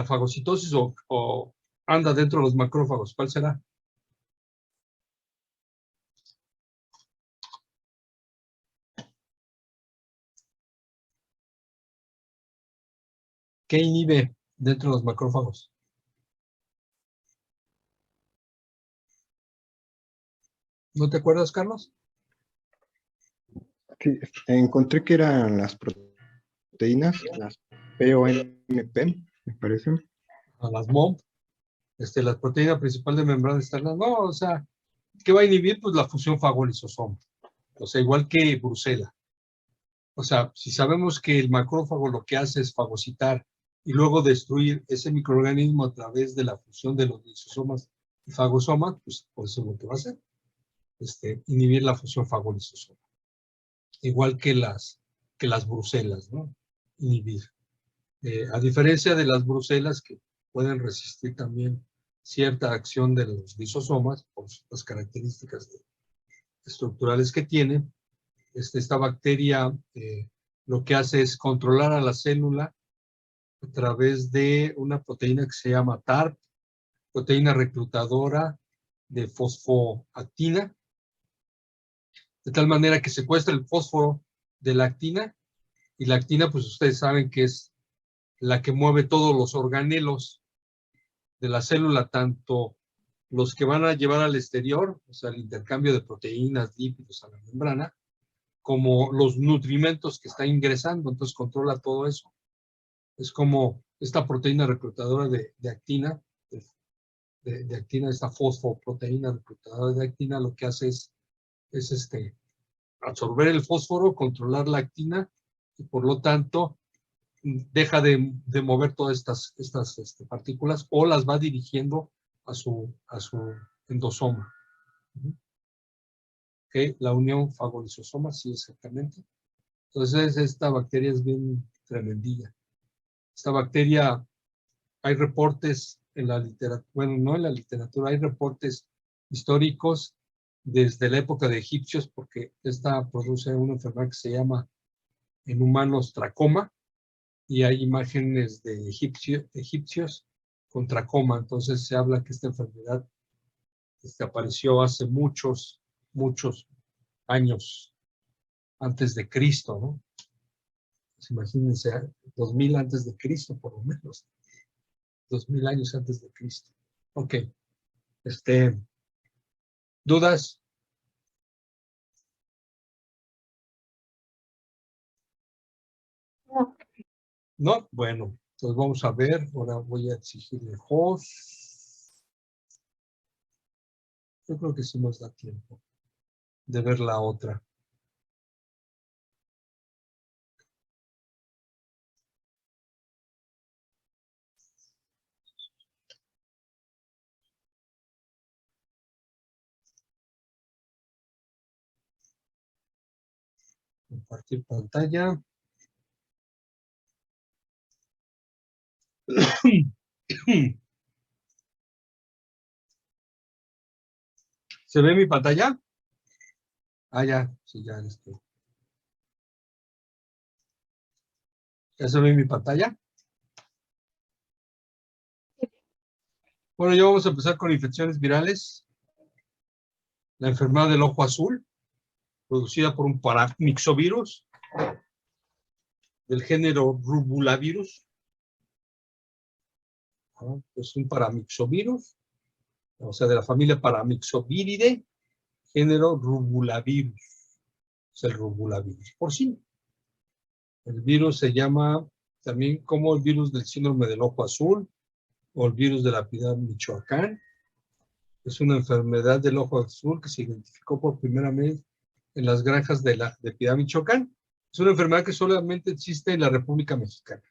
fagocitosis o anda dentro de los macrófagos. ¿Cuál será? ¿Qué inhibe dentro de los macrófagos? ¿No te acuerdas, Carlos? Sí, encontré que eran las proteínas, las POMP, me parece. A las MOMP, la proteína principal de membrana externa. No, o sea, ¿qué va a inhibir? Pues la fusión fagolisosoma. O sea, igual que Brucela. O sea, si sabemos que el macrófago lo que hace es fagocitar y luego destruir ese microorganismo a través de la fusión de los lisosomas y fagosomas, pues eso es lo que va a hacer. Inhibir la fusión fagolisosoma. Igual que las brucelas, ¿no? Inhibir. A diferencia de las brucelas que pueden resistir también cierta acción de los lisosomas por las características estructurales que tienen, esta bacteria lo que hace es controlar a la célula a través de una proteína que se llama TARP, proteína reclutadora de fosfoactina, de tal manera que secuestra el fósforo de la actina, y la actina, pues ustedes saben que es la que mueve todos los organelos de la célula, tanto los que van a llevar al exterior, o sea, el intercambio de proteínas, lípidos a la membrana, como los nutrimentos que está ingresando, entonces controla todo eso. Es como esta proteína reclutadora de actina, de actina, esta fosfoproteína reclutadora de actina, lo que hace es absorber el fósforo, controlar la actina, y por lo tanto deja de mover todas estas partículas o las va dirigiendo a su endosoma. ¿Okay? La unión fagolisosoma, sí, exactamente. Entonces, esta bacteria es bien tremendilla. Esta bacteria, hay reportes en la literatura, bueno, no en la literatura, hay reportes históricos desde la época de egipcios, porque esta produce una enfermedad que se llama en humanos tracoma, y hay imágenes de egipcios con tracoma. Entonces se habla que esta enfermedad apareció hace muchos años antes de Cristo, ¿no? Pues imagínense, 2000 antes de Cristo, por lo menos. 2000 años antes de Cristo. Ok. ¿Dudas? No. ¿No? Bueno, entonces vamos a ver. Ahora voy a exigirle host. Yo creo que sí nos da tiempo de ver la otra. Compartir pantalla. ¿Se ve mi pantalla? Ah, ya, sí, ya estoy. ¿Ya se ve mi pantalla? Bueno, ya vamos a empezar con infecciones virales. La enfermedad del ojo azul, producida por un paramyxovirus del género Rubulavirus. Es un paramyxovirus, o sea, de la familia Paramyxoviridae, género Rubulavirus. Es el Rubulavirus porcino. El virus se llama también como el virus del síndrome del ojo azul o el virus de la Piedad Michoacán. Es una enfermedad del ojo azul que se identificó por primera vez en las granjas de Piedad Michoacán. Es una enfermedad que solamente existe en la República Mexicana,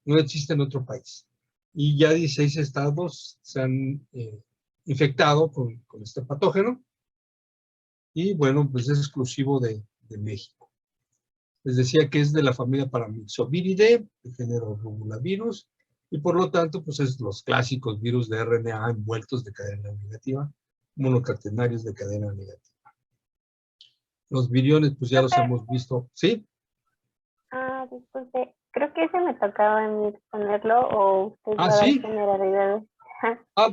no existe en otro país. Y ya 16 estados se han infectado con este patógeno. Y bueno, pues es exclusivo de México. Les decía que es de la familia Paramyxoviridae, de género Rubulavirus, y por lo tanto, pues es los clásicos virus de RNA envueltos de cadena negativa, monocatenarios de cadena negativa. Los viriones, pues ya los hemos visto, ¿sí? Disculpe, creo que ese me tocaba a mí ponerlo o usted va a dar ¿sí? generalidades.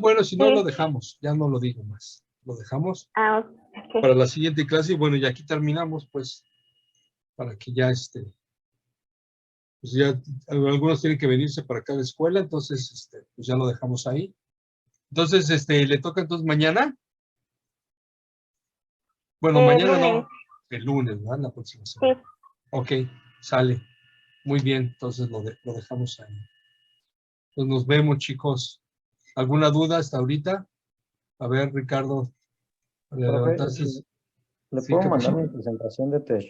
Bueno, si no Sí. lo dejamos, ya no lo digo más. Lo dejamos Ok. para la siguiente clase, y bueno, y aquí terminamos, pues, para que ya pues ya algunos tienen que venirse para acá a la escuela, entonces, pues ya lo dejamos ahí. Entonces, ¿le toca entonces mañana? Bueno, mañana no, Lunes. el lunes, ¿verdad? La próxima semana. Sí. Ok, sale. Muy bien, entonces lo dejamos ahí. Pues nos vemos, chicos. ¿Alguna duda hasta ahorita? A ver, Ricardo, ¿le Profe, levantaste? sí, ¿le Sí, puedo ¿qué mandar pasó? mi presentación de test